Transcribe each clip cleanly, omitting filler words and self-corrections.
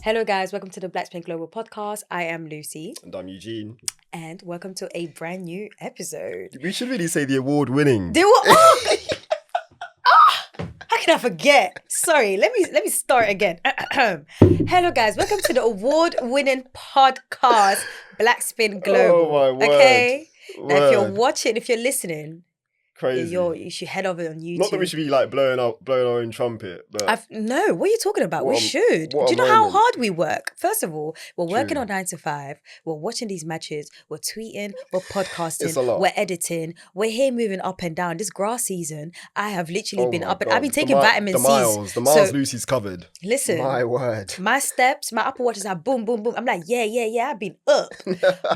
Hello guys, welcome to the Blackspin Global Podcast. I am Lucy. And I'm Eugene. And welcome to a brand new episode. We should really say the award-winning. How can I forget? Sorry, let me start again. Hello guys, welcome to the award-winning podcast, Blackspin Global. Oh my word. Okay? Now, if you're watching, if you're listening, crazy. You should head over on YouTube. Not that we should be like blowing our own trumpet, but no, what are you talking about? We should. Do you know how hard we work? First of all, we're working on 9 to 5. We're watching these matches. We're tweeting. We're podcasting. It's a lot. We're editing. We're here moving up and down. This grass season, I have literally been up and I've been The taking vitamin C's. The miles Lucy's covered. Listen, my word. My steps, my Apple Watch is like boom, boom, boom. I'm like, yeah. I've been up,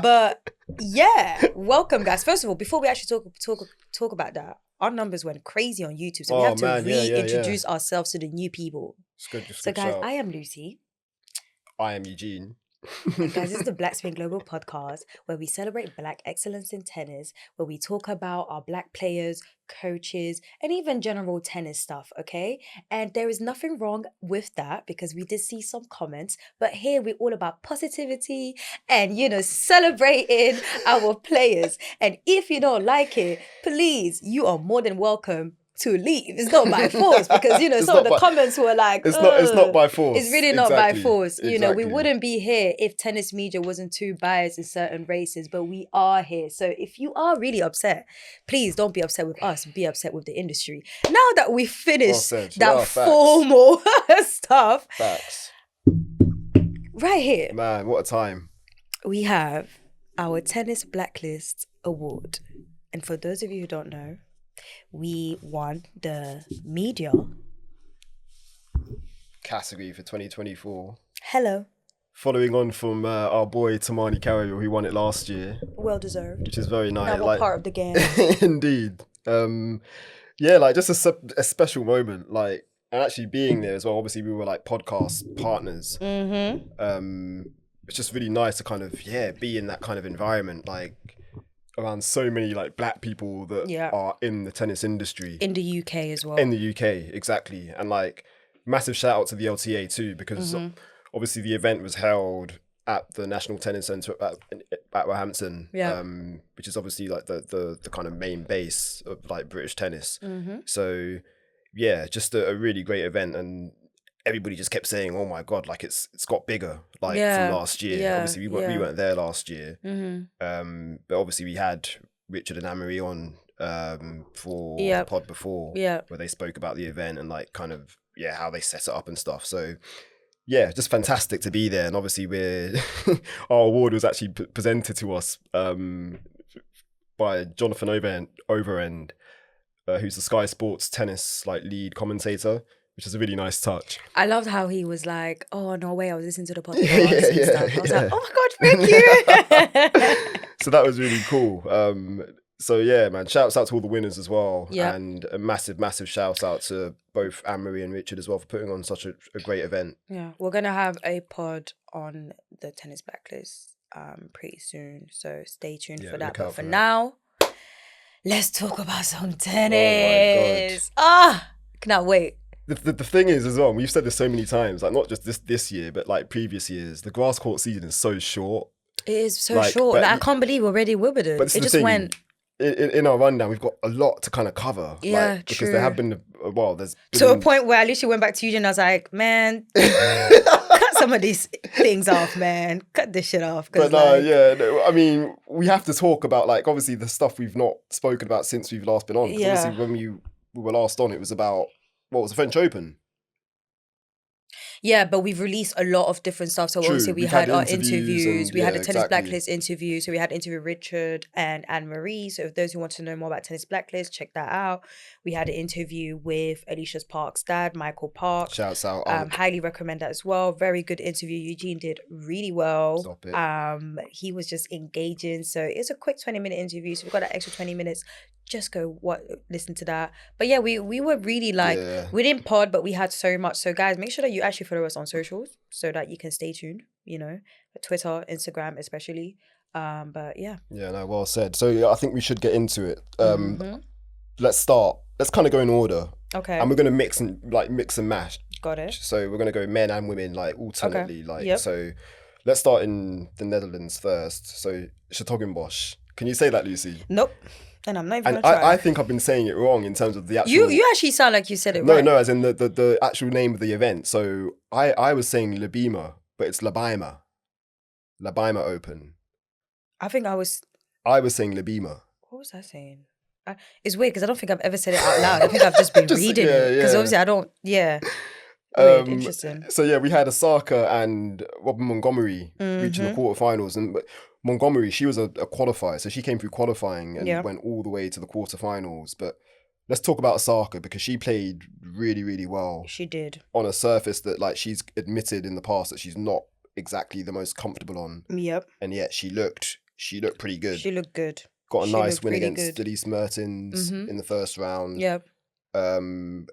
but yeah. Welcome, guys. First of all, before we actually talk about that. Our numbers went crazy on YouTube, so we have to reintroduce ourselves to the new people. It's good. So guys, I am Lucy. I am Eugene. And guys, this is the Blackspin Global Podcast, where we celebrate Black excellence in tennis, where we talk about our Black players, coaches, and even general tennis stuff, okay? And there is nothing wrong with that because we did see some comments, but here we're all about positivity and, celebrating our players. And if you don't like it, please, you are more than welcome to leave. It's not by force because some of the comments were like, it's not by force. It's really not by force. We wouldn't be here if tennis media wasn't too biased in certain races, but we are here. So if you are really upset, please don't be upset with us, be upset with the industry. Now that we finished that formal stuff. Facts. Right here. Man, what a time. We have our Tennis Blacklist Award. And for those of you who don't know, we won the media category for 2024. Hello. Following on from our boy Tamani Carrier, who won it last year. Well deserved. Which is very nice. Now we're part of the game. Indeed. Just a special moment. And actually being there as well. Obviously, we were like podcast partners. Mm-hmm. It's just really nice to kind of be in that kind of environment. Around so many Black people that are in the tennis industry. In the UK as well. In the UK, exactly. And massive shout out to the LTA too, because obviously the event was held at the National Tennis Centre at Roehampton, which is obviously the kind of main base of British tennis. Mm-hmm. So just a really great event, and everybody just kept saying, "Oh my God, it's got bigger from last year." Yeah, obviously, we weren't there last year, mm-hmm. But obviously we had Richard and Anne-Marie on for the pod before, where they spoke about the event and how they set it up and stuff. So just fantastic to be there. And obviously our award was actually presented to us by Jonathan Overend, who's the Sky Sports tennis lead commentator, which is a really nice touch. I loved how he was like, "Oh no way, I was listening to the podcast and stuff." I was like, "Oh my God, thank you." So that was really cool. Man, shouts out to all the winners as well. Yeah. And a massive shout out to both Anne-Marie and Richard as well for putting on such a great event. Yeah, we're going to have a pod on the Tennis Blacklist pretty soon. So stay tuned for that. But for now, let's talk about some tennis. Oh my God. Cannot wait. The thing is as well, we've said this so many times, not just this year, but previous years, the grass court season is so short. It is so short. I can't believe we're already Wimbledon. But it just went. In our rundown, we've got a lot to kind of cover. Yeah, because true. there have been, there's been... To a point where Alicia went back to Eugene and I was like, man, cut some of these things off, man. Cut this shit off. But I mean, we have to talk about, obviously the stuff we've not spoken about since we've last been on. Because obviously when we were last on, it was about, what was the French Open? Yeah, but we've released a lot of different stuff. So obviously we had our interviews. We had a Tennis Blacklist interview. So we had interview Richard and Anne-Marie. So if those who want to know more about Tennis Blacklist, check that out. We had an interview with Alycia Parks' dad, Michael Parks. Shouts out. Highly recommend that as well. Very good interview. Eugene did really well. Stop it. He was just engaging. So it's a quick 20-minute interview. So we've got that extra 20 minutes. Just go listen to that. But yeah, we were really we didn't pod, but we had so much. So guys, make sure that you actually follow us on socials so that you can stay tuned, Twitter, Instagram especially. But yeah. Yeah, no, well said. So I think we should get into it. Let's start. Let's kind of go in order. Okay. And we're going to mix and mash. Got it. So we're gonna go men and women like alternately. Like so, let's start in the Netherlands first. So s-Hertogenbosch. Can you say that, Lucy? Nope. And I'm not even and gonna try. I think I've been saying it wrong in terms of the actual. You actually sound like you said it right. No, as in the actual name of the event. So I was saying Labima, but it's Labaima. Labaima Open. I think I was saying Labima. What was I saying? It's weird because I don't think I've ever said it out loud. I think I've just been reading it because obviously I don't. Yeah. Weird, interesting. So yeah, we had Osaka and Robin Montgomery reaching the quarterfinals, and Montgomery, she was a qualifier, so she came through qualifying and went all the way to the quarterfinals. But let's talk about Osaka because she played really, really well. She did on a surface that like she's admitted in the past that she's not exactly the most comfortable on. Yep. And yet she looked pretty good. She looked good. Got a nice win against Elise Mertens in the first round. Yep.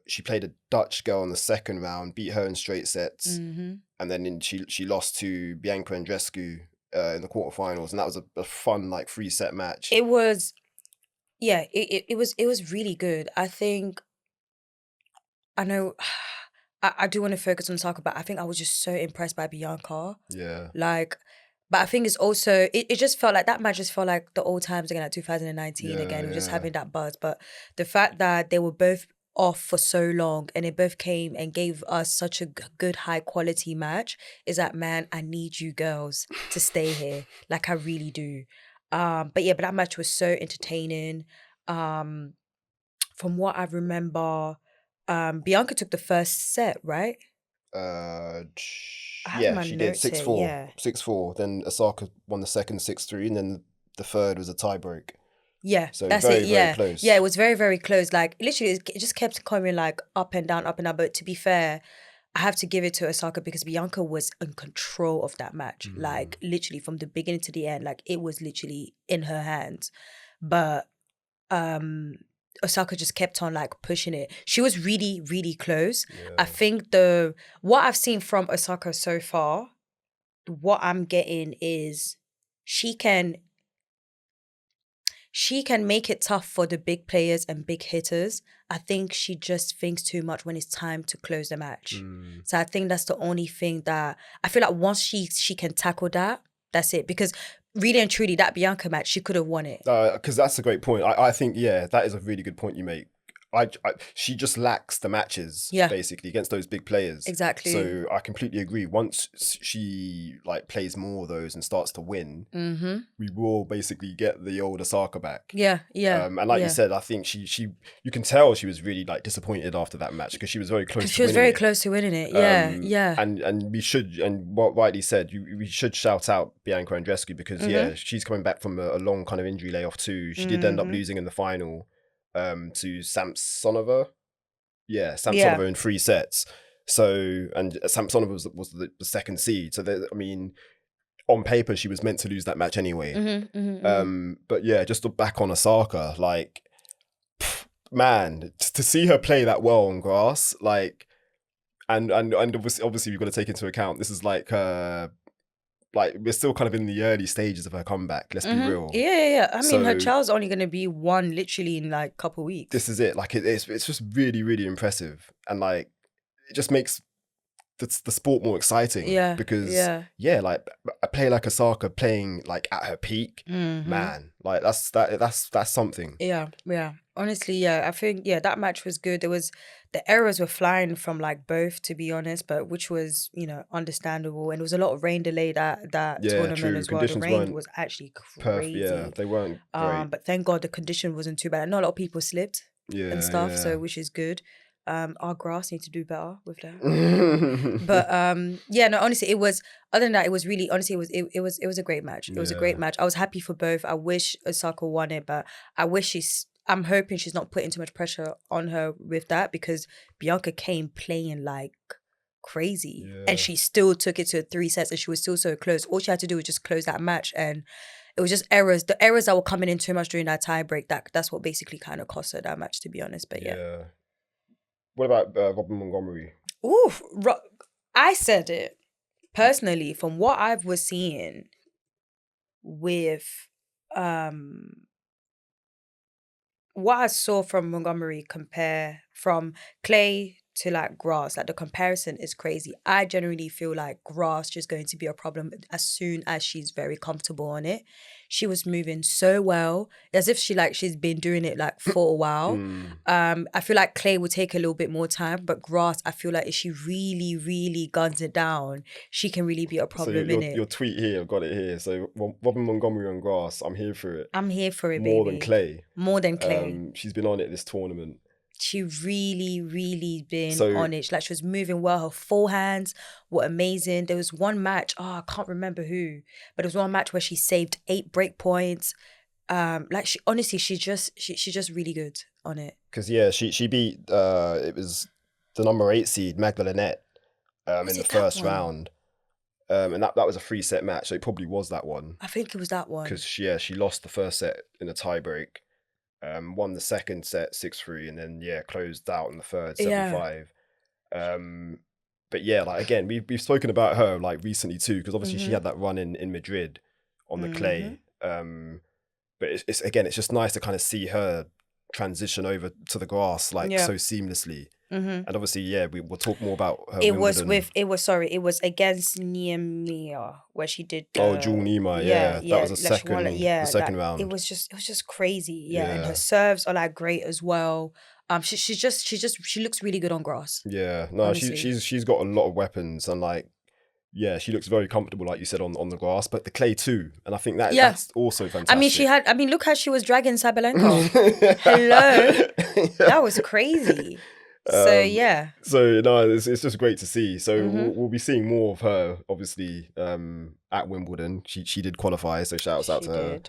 She played a Dutch girl in the second round, beat her in straight sets, and then she lost to Bianca Andreescu in the quarterfinals, and that was a fun like 3-set match. It was, yeah, it was really good. I think, I know, I do want to focus on Osaka, but I think I was just so impressed by Bianca. Yeah, like. But I think it's also, it just felt like, that match just felt like the old times again, like 2019 again. We're just having that buzz. But the fact that they were both off for so long and they both came and gave us such a good, high quality match is that, man, I need you girls to stay here. Like, I really do. But that match was so entertaining. From what I remember, Bianca took the first set, right? Yeah, she did 6-4. 6-4. Then Osaka won the second 6-3, and then the third was a tie break. Yeah, so that's very, it. Yeah, very close. Yeah, it was very, very close. Like literally, it just kept coming like up and down, up and down. But to be fair, I have to give it to Osaka because Bianca was in control of that match. Like literally from the beginning to the end, like it was literally in her hands. But Osaka just kept on like pushing it. She was really, really close. Yeah. I think what I've seen from Osaka so far, what I'm getting is she can make it tough for the big players and big hitters. I think she just thinks too much when it's time to close the match. So I think that's the only thing that I feel like once she can tackle that, that's it. Because really and truly, that Bianca match, she could have won it. Because that's a great point. I think, that is a really good point you make. She just lacks the matches, basically, against those big players. Exactly. So I completely agree. Once she like plays more of those and starts to win, we will basically get the old Osaka back. Yeah. And like you said, I think she you can tell she was really like disappointed after that match because she was very close. She was very close to winning it. Yeah. And we should, and what rightly said, we should shout out Bianca Andreescu because she's coming back from a long kind of injury layoff too. She did end up losing in the final. To Samsonova. Samsonova in 3 sets. So, and Samsonova was the second seed. So, on paper, she was meant to lose that match anyway. But just to back on Osaka, like, man, to see her play that well on grass, like, and obviously we've got to take into account, this is like we're still kind of in the early stages of her comeback. Let's be real. Yeah. I mean, her child's only going to be 1 literally in like a couple of weeks. This is it. Like it's just really, really impressive, and like it just makes the sport more exciting. Yeah. Because like a player like Osaka playing like at her peak, man, like that's something. Yeah. Honestly, I think that match was good. The errors were flying from like both, to be honest, but which was understandable. And there was a lot of rain delay that tournament as well. Conditions the rain was actually crazy. They weren't great. But thank God the condition wasn't too bad. I know a lot of people slipped and stuff, so which is good. Our grass needs to do better with that. But honestly, it was, other than that, it was really, honestly, it was a great match. It was a great match. I was happy for both. I wish Osaka won it, but I'm hoping she's not putting too much pressure on her with that, because Bianca came playing like crazy and she still took it to 3 sets and she was still so close. All she had to do was just close that match, and it was just errors. The errors that were coming in too much during that tie break, that's what basically kind of cost her that match, to be honest. But yeah. What about Robin Montgomery? Oof, I said it personally, from what I was seeing with what I saw from Montgomery, compare from clay to like grass, like the comparison is crazy. I generally feel like grass just going to be a problem as soon as she's very comfortable on it. She was moving so well, as if she's been doing it like for a while. I feel like clay will take a little bit more time, but grass, I feel like if she really, really guns it down, she can really be a problem in it. Your tweet here, I've got it here. So Robin Montgomery on grass, I'm here for it. I'm here for it, More baby. than clay. More than clay. She's been on it this tournament. She really, really been on it. Like she was moving well. Her forehands were amazing. There was one match, I can't remember who, but there was one match where she saved 8 break points. Like she honestly, she's just really good on it. Because she beat it was the number 8 seed Magdalene in the first round. And that was a 3-set match, so it probably was that one. I think it was that one. Because she lost the first set in a tiebreak. Won the second set 6-3 and then closed out in the third 7-5. But like again, we've spoken about her like recently too, because obviously she had that run in Madrid on the clay. But it's just nice to kind of see her transition over to the grass so seamlessly. And obviously, we'll talk more about her. It was against Niemia where she did. Jewel Nima, that was the second round. It was just crazy, and her serves are like great as well. She looks really good on grass. Yeah, no, she's got a lot of weapons and like. Yeah, she looks very comfortable, like you said, on the grass, but the clay too. And I think that's also fantastic. Look how she was dragging Sabalenka. Hello. That was crazy. So it's just great to see. So we'll be seeing more of her, obviously, at Wimbledon. She did qualify, so shouts out to her.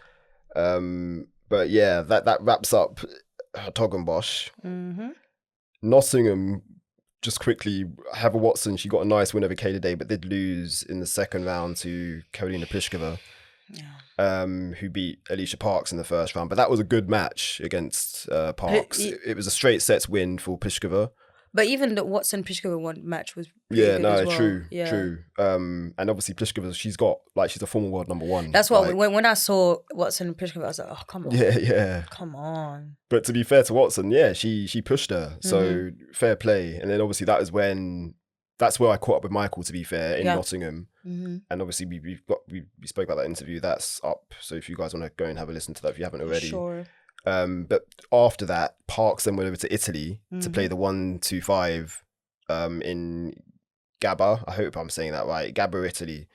But that wraps up s-Hertogenbosch. Nottingham. Just quickly, Heather Watson, she got a nice win over Kay today, but did lose in the second round to Karolina Pliskova, who beat Alycia Parks in the first round. But that was a good match against Parks. It was a straight sets win for Pliskova. But even the Watson-Pliskova one match was good as well. True. And obviously Pliskova, she's a former world number 1. That's what when I saw Watson-Pliskova, I was like, oh, come on. Yeah. Come on. But to be fair to Watson, she pushed her. So fair play. And then obviously that's where I caught up with Michael, to be fair, in Nottingham. And obviously we spoke about that interview. That's up. So if you guys want to go and have a listen to that if you haven't already. Sure. But after that, Parks then went over to Italy to play the 1-2-5 in Gaiba. I hope I'm saying that right. Gaiba, Italy.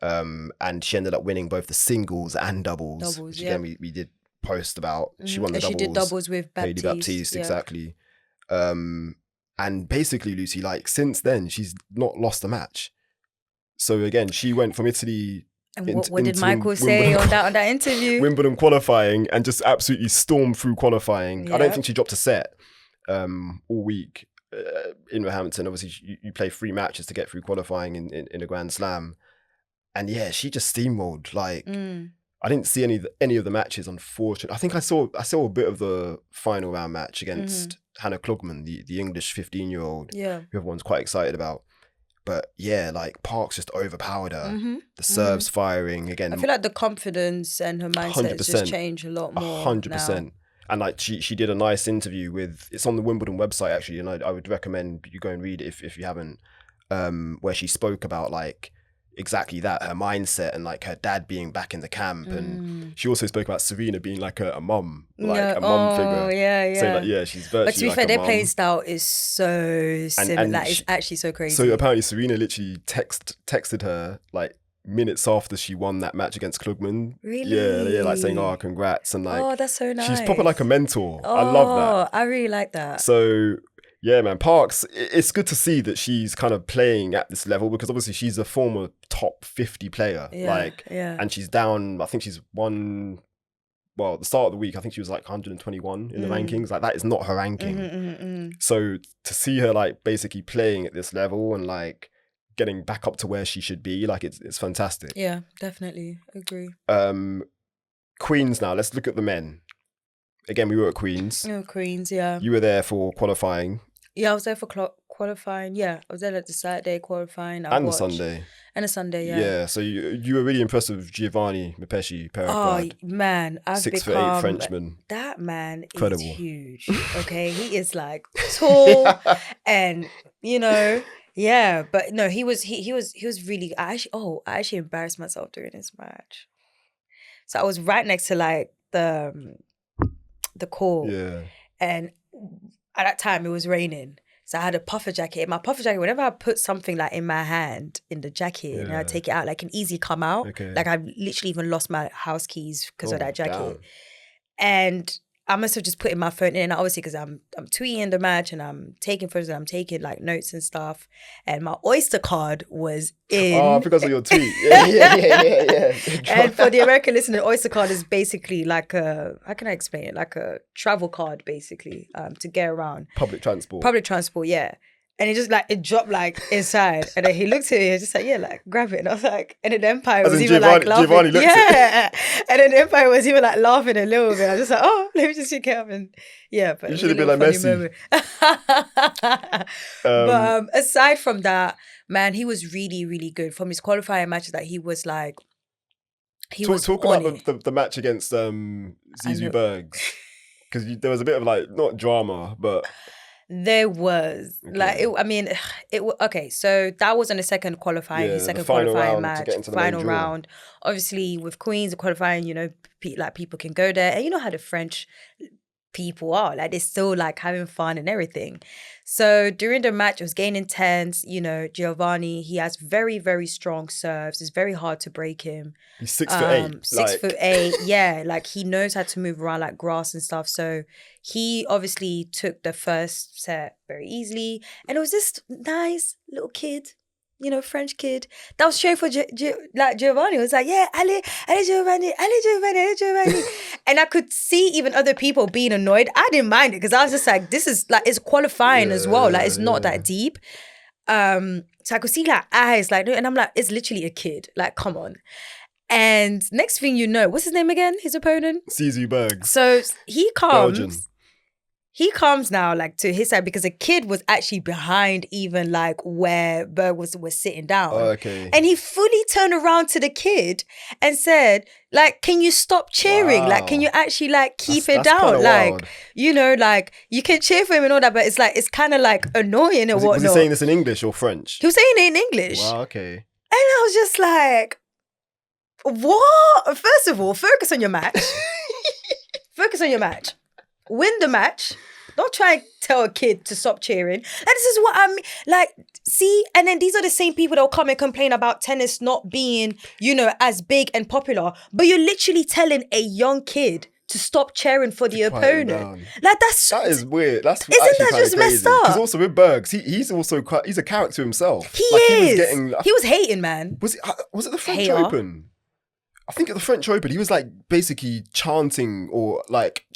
And she ended up winning both the singles and doubles. Which again, we did post about. She won the doubles. She did doubles with Baptiste. Hailey Baptiste, exactly. And basically, Lucy, like since then, she's not lost a match. So again, she went from Italy. And what did Michael say on that interview? Wimbledon qualifying and just absolutely stormed through qualifying. I don't think she dropped a set all week in Roehampton. Obviously, you play 3 matches to get through qualifying in a Grand Slam. And she just steamrolled. Like I didn't see any of the matches, unfortunately. I think I saw a bit of the final round match against Hannah Klugman, the English 15-year-old, who everyone's quite excited about. But like Parks just overpowered her. The serves firing again. I feel like the confidence and her mindset has just changed a lot more. 100%. Now. And like she did a nice interview it's on the Wimbledon website actually, and I would recommend you go and read it if you haven't. Where she spoke about like exactly that, her mindset and like her dad being back in the camp. And she also spoke about Serena being like a mum, like a mum figure. So like, she's virtually. But to be fair, their playing style is so similar. It's actually so crazy. So apparently Serena literally texted her like minutes after she won that match against Klugman. Really? Yeah, like saying, "Oh, congrats!" And like, that's so nice. She's proper like a mentor. I love that. I really like that. So. Yeah, man, Parks, it's good to see that she's kind of playing at this level because obviously she's a former top 50 player. And she's down, I think she's won, at the start of the week, I think she was like 121 in the rankings. Like that is not her ranking. So to see her like basically playing at this level and like getting back up to where she should be, like it's fantastic. Yeah, definitely. Agree. Queens now, let's look at the men. Again, we were at Queens. Queens, yeah. You were there for qualifying. Yeah, I was there for qualifying. Yeah, I was there like the Saturday qualifying. And the Sunday. And a Sunday, yeah. Yeah, so you were really impressed with Giovanni, Mpetshi, Perricard. Oh, man. 6'8" Frenchman. That man Incredible. is huge. Okay, he is like tall and, you know, yeah. But no, he was really, I actually embarrassed myself during this match. So I was right next to like the court. Yeah. And at that time it was raining. So I had a puffer jacket. My puffer jacket, whenever I put something like in my hand in the jacket and I take it out, like, can easily come out. Okay. Like, I've literally even lost my house keys because of that jacket. Damn. And I must have just put in my phone in, obviously, because I'm tweeting the match and I'm taking photos and I'm taking like notes and stuff. And my Oyster card was in. Oh, because of your tweet. Yeah. And for the American listener, Oyster card is basically like how can I explain it? Like a travel card, basically, to get around. Public transport, yeah. And it dropped like inside. And then he looked at me and just like, yeah, like grab it. And I was like, and then the Empire was even like laughing. Giovanni looked at it. And then the Empire was even like laughing a little bit. I was just like, oh, let me just check it up. And yeah, but you should have been like Messi. But aside from that, man, he was really, really good. From his qualifying matches, that he was like, talk about the match against Eubanks, because there was a bit of like, not drama, but there was okay. So that was on the second qualifying, his second qualifying match, final round. Obviously, with Queens, the qualifying, you know, people can go there, and you know how the French people are, like, they're still like having fun and everything. So during the match, it was getting intense. You know, Giovanni, he has very, very strong serves. It's very hard to break him. He's 6'8". 6'8", yeah. Like, he knows how to move around like grass and stuff. So he obviously took the first set very easily. And it was this nice little kid, you know, French kid that was straight for Giovanni. It was like, yeah, Ali Giovanni. And I could see even other people being annoyed. I didn't mind it because I was just like, this is like, it's qualifying as well. Like, it's not that deep. So I could see like eyes, like, and I'm like, it's literally a kid. Like, come on. And next thing you know, what's his name again? His opponent? Berg. So he comes. Belgian. He comes now like to his side because a kid was actually behind even like where Berg was sitting down. Oh, okay. And he fully turned around to the kid and said, like, can you stop cheering? Wow. Like, can you actually like keep it down? Like, wild. You know, like, you can cheer for him and all that, but it's like, it's kind of like annoying and whatnot. Was he saying this in English or French? He was saying it in English. Wow, okay. And I was just like, what? First of all, focus on your match. Focus on your match. Win the match. Don't try and tell a kid to stop cheering. And this is what I mean. Like, see? And then these are the same people that will come and complain about tennis not being, you know, as big and popular. But you're literally telling a young kid to stop cheering for the opponent. Like, that is weird. Isn't that just messed up? Because also with Bergs, he's a character himself. He is. He was hating, man. Was it the French Open? I think at the French Open, he was like basically chanting, or like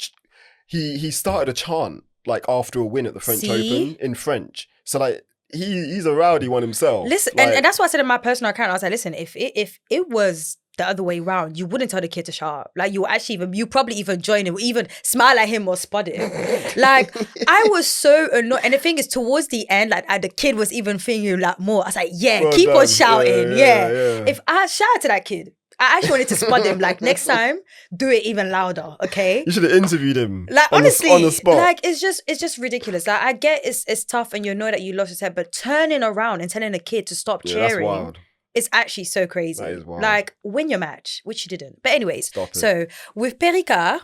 he started a chant like after a win at the French Open in French. So like he's a rowdy one himself. Listen, like, and that's why I said in my personal account, I was like, listen, if it was the other way around, you wouldn't tell the kid to shut up. Like, you probably even join him, even smile at him or spot him. Like, I was so annoyed. And the thing is, towards the end, like, the kid was even thinking like more. I was like, yeah, well keep done. On shouting. Yeah. If I shouted to that kid, I actually wanted to spot him. Like, next time, do it even louder, okay? You should have interviewed him. Like, honestly, on the spot. Like, it's just ridiculous. Like, I get it's tough and you know that you lost your head, but turning around and telling a kid to stop cheering, that's wild. It's actually so crazy. That is wild. Like, win your match, which you didn't. But anyways, so with Perricard,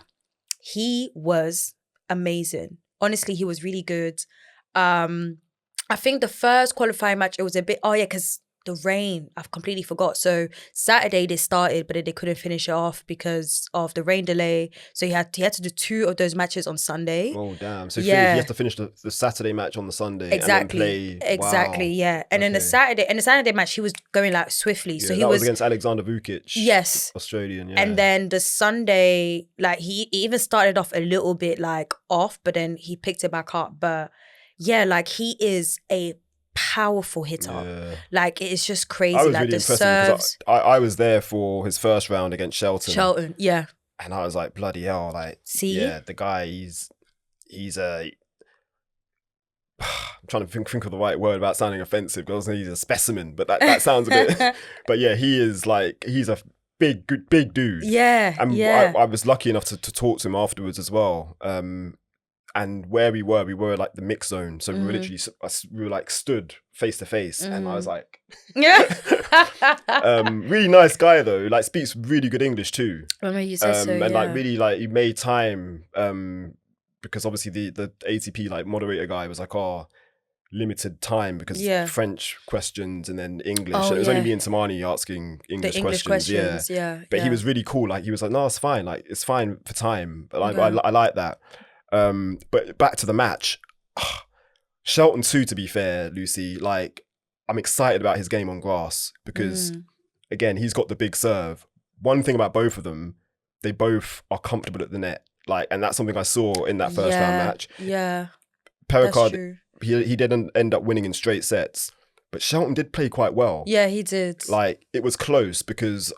he was amazing. Honestly, he was really good. I think the first qualifying match, it was a bit, because the rain, I've completely forgot. So Saturday they started, but then they couldn't finish it off because of the rain delay. So he had to do 2 of those matches on Sunday. Oh damn! So he has to finish the Saturday match on the Sunday. Exactly. And then play. Exactly. Wow. Yeah. And then the Saturday match, he was going like swiftly. Yeah, so he was against Alexander Vukic. Yes. Australian. Yeah. And then the Sunday, like he even started off a little bit like off, but then he picked it back up. But yeah, like he is a powerful hitter. Yeah. Like, it's just crazy. I was like really the serves. I was there for his first round against Shelton. Yeah. And I was like, bloody hell, like, see, yeah, the guy, he's a I'm trying to think of the right word without sounding offensive, because he's a specimen, but that sounds a bit. But yeah, he's a big dude. Yeah, and yeah. I was lucky enough to talk to him afterwards as well. And where we were like the mix zone, so we were literally like stood face to face, and I was like, really nice guy though, like speaks really good English too. I know you said so, and yeah. like really like he made time, because obviously the ATP like moderator guy was like, oh, limited time because French questions and then English. Oh, and it was only me and Tamani asking English questions. Yeah. But he was really cool. Like he was like, no, it's fine. Like it's fine for time. But I like that. But back to the match. Shelton too, to be fair, Lucy, like I'm excited about his game on grass because again, he's got the big serve. One thing about both of them, they both are comfortable at the net. Like, and that's something I saw in that first round match. Yeah. Perricard, he didn't end up winning in straight sets, but Shelton did play quite well. Yeah, he did. Like, it was close because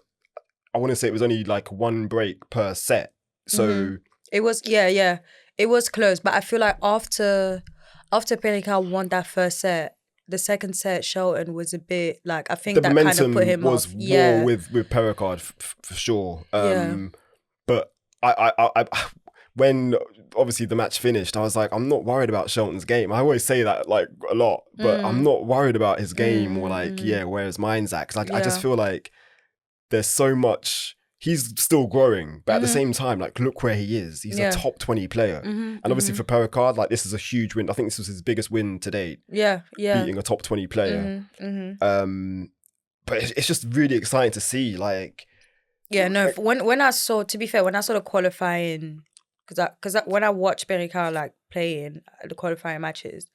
I want to say it was only like one break per set. So it was, it was close. But I feel like after Perricard won that first set, the second set, Shelton was a bit like, I think that kind of put him off. The momentum was more with Perricard for sure. But I when obviously the match finished, I was like, I'm not worried about Shelton's game. I always say that like a lot, but I'm not worried about his game or like, where his mind's at. Because I just feel like there's so much, he's still growing, but at the same time, like, look where he is. He's a top 20 player. And obviously for Perricard, like, this is a huge win. I think this was his biggest win to date. Yeah. Beating a top 20 player. But it's just really exciting to see, like... Yeah, no, when I saw, to be fair, when I saw the qualifying... Because when I watched Perricard like playing the qualifying matches,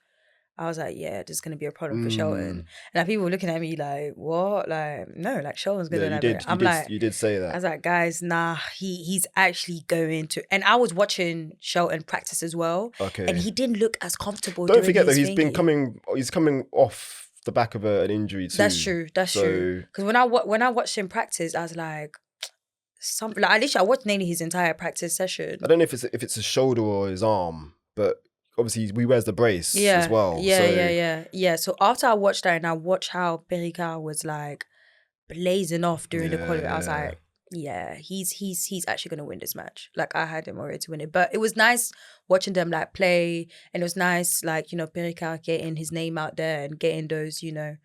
I was like, yeah, this is going to be a problem for Shelton. And like, people were looking at me like, what? Like, no, like Shelton's going to you did say that. I was like, guys, nah, he's actually going to. And I was watching Shelton practice as well. Okay. And he didn't look as comfortable. Don't forget that he's coming off the back of an injury too. That's true. Because when I watched him practice, I was like, Alicia, I watched nearly his entire practice session. I don't know if it's his shoulder or his arm, but obviously he wears the brace as well. Yeah. So after I watched that and I watched how Perricard was like blazing off during the qualifying, I was like, yeah, he's actually gonna win this match. Like I had him already to win it. But it was nice watching them like play, and it was nice like, you know, Perricard getting his name out there and getting those, you know,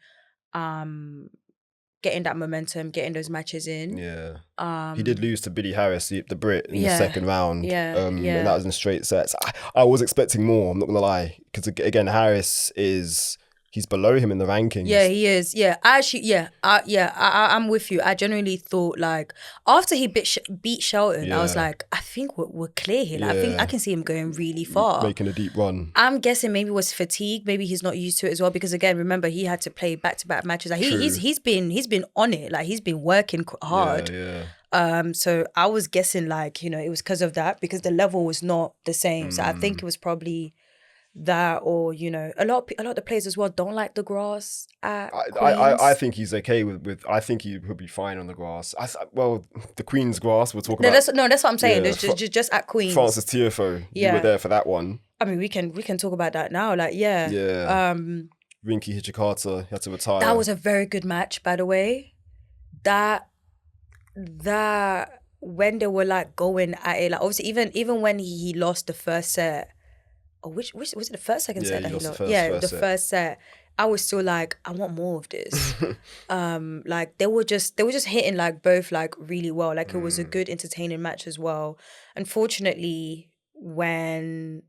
getting that momentum, getting those matches in. Yeah. He did lose to Billy Harris, the Brit, in the second round. And that was in straight sets. I was expecting more, I'm not going to lie. Because again, Harris he's below him in the rankings. Yeah, he is. Yeah, I'm with you. I genuinely thought like, after he beat Shelton, I was like, I think we're clear here. Like, I think I can see him going really far. Making a deep run. I'm guessing maybe it was fatigue. Maybe he's not used to it as well. Because again, remember, he had to play back-to-back matches. Like he's been on it. Like he's been working hard. So I was guessing like, you know, it was because of that, because the level was not the same. So I think it was probably that, or, you know, a lot of the players as well don't like the grass at Queen's. I think he's okay with I think he would be fine on the grass. The Queen's grass we're talking about. That's what I'm saying. Just at Queen's. Francis Tiafoe, you were there for that one. I mean, we can talk about that now. Like, Rinky Hijikata had to retire. That was a very good match, by the way. That when they were like going at it, like obviously even when he lost the first set. Oh, which was it, the second set that he lost? The first set. I was still like, I want more of this. Like they were just hitting like both like really well. Like it was a good, entertaining match as well. Unfortunately, when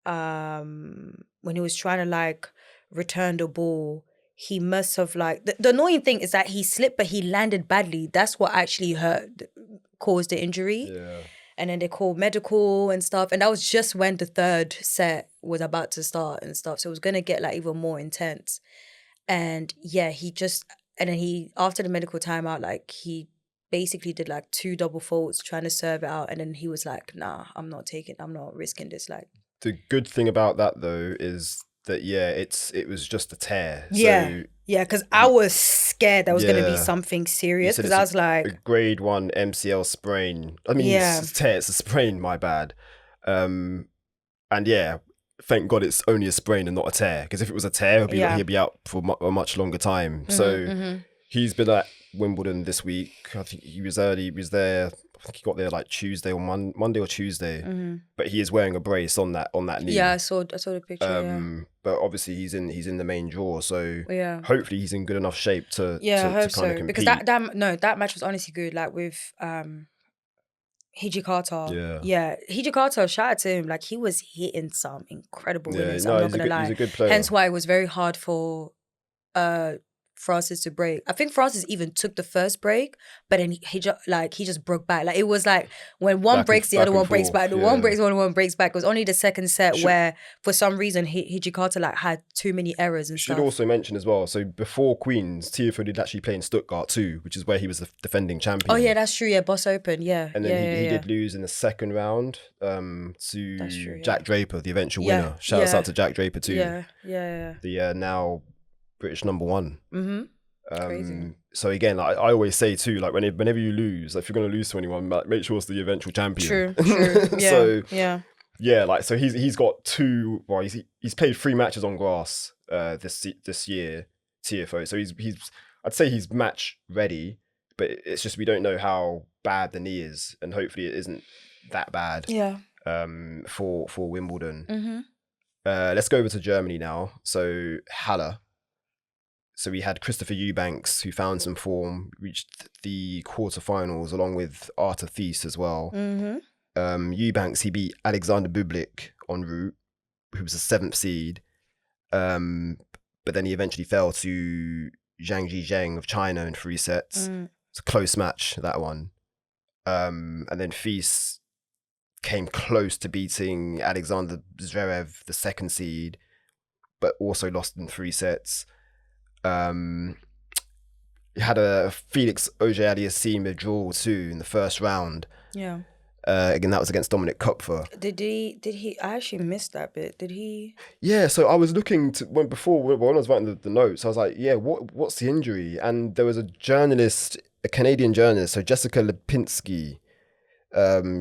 he was trying to like return the ball, he must have like the annoying thing is that he slipped, but he landed badly. That's what actually caused the injury. Yeah. And then they called medical and stuff. And that was just when the third set was about to start and stuff. So it was going to get like even more intense. And yeah, after the medical timeout, like he basically did like 2 double faults trying to serve it out. And then he was like, nah, I'm not risking this. Like, the good thing about that though is that, it was just a tear. Yeah, because I was scared that was going to be something serious, because I was like... a grade 1 MCL sprain. I mean, it's a tear, it's a sprain, my bad. And thank God it's only a sprain and not a tear. Because if it was a tear, he'd be out for a much longer time. So he's been at Wimbledon this week. I think he was early. He was there. I think he got there like Tuesday or Monday or Tuesday. But he is wearing a brace on that knee. Yeah, I saw the picture. But obviously he's in the main draw. So hopefully he's in good enough shape to I hope kind of so. compete. Because that match was honestly good. Like with Hijikata. Yeah. Hijikata, shout out to him. Like he was hitting some incredible winners. I'm not gonna lie. He's a good player. Hence why it was very hard for Francis to break. I think Francis even took the first break, but then he just broke back. Like it was like when one breaks, the other one breaks back. The one breaks, one breaks back. It was only the second set where for some reason Hijikata like had too many errors and stuff. Should also mention as well. So before Queens, Tiafoe did actually play in Stuttgart too, which is where he was the defending champion. Oh yeah, that's true. Yeah, Boss Open. Yeah, and then he did lose in the second round to Jack Draper, the eventual winner. Shout out to Jack Draper too. Yeah. The now British number one. Crazy. So again, like, I always say too, like whenever you lose, like, if you're going to lose to anyone, like, make sure it's the eventual champion. True. Yeah. So he's got two. Well, he's played 3 matches on grass this year, Tiafoe. So he's I'd say he's match ready, but it's just we don't know how bad the knee is, and hopefully it isn't that bad. Yeah. For Wimbledon. Let's go over to Germany now. So Halle. So we had Christopher Eubanks, who found some form, reached the quarterfinals along with Arthur Fils as well. Eubanks, he beat Alexander Bublik en route, who was the 7th seed. But then he eventually fell to Zhang Zhizheng of China in 3 sets. It's a close match, that one. And then Fils came close to beating Alexander Zverev, the 2nd seed, but also lost in 3 sets. He had a Felix Auger-Aliassime draw too in the first round. Yeah. Again, that was against Dominic Kopfer. Did he? I actually missed that bit. Did he? Yeah. So I was looking to when I was writing the notes, I was like, yeah, what's the injury? And there was a Canadian journalist, so Jessica Lipinski.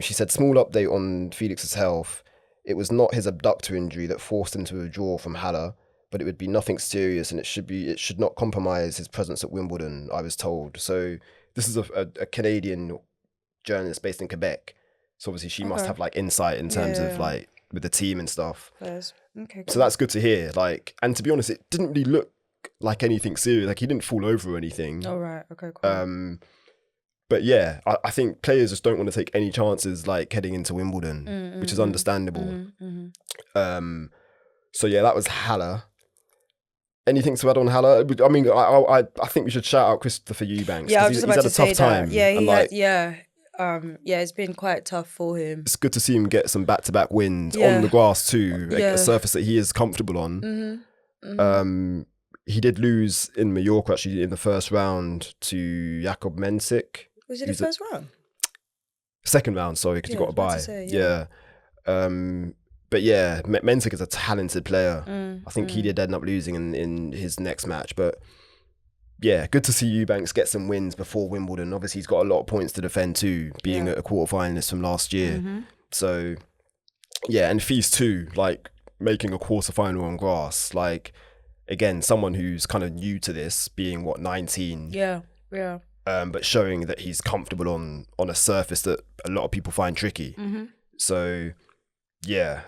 She said, small update on Felix's health. It was not his abductor injury that forced him to withdraw from Halle, but it would be nothing serious, and it should not compromise his presence at Wimbledon, I was told. So this is a Canadian journalist based in Quebec. So obviously she must have like insight in terms of like with the team and stuff. Okay, cool. So that's good to hear. Like, and to be honest, it didn't really look like anything serious. Like he didn't fall over or anything. Oh right, okay, cool. But yeah, I think players just don't want to take any chances like heading into Wimbledon, which is understandable. So yeah, that was Halle. Anything to add on Halle? I mean, I think we should shout out Christopher Eubanks. Yeah, I was just about to say that. Yeah, it's been quite tough for him. It's good to see him get some back-to-back wins on the grass too, a surface that he is comfortable on. He did lose in Mallorca actually in the first round to Jakub Mensik. Was it the first round? Second round, sorry, because he got a bye. But yeah, Mensik is a talented player. I think he did end up losing in his next match. But yeah, good to see Eubanks get some wins before Wimbledon. Obviously, he's got a lot of points to defend too, being a quarterfinalist from last year. So yeah, and Fils too, like making a quarterfinal on grass. Like, again, someone who's kind of new to this, being 19. Yeah. But showing that he's comfortable on a surface that a lot of people find tricky. So yeah,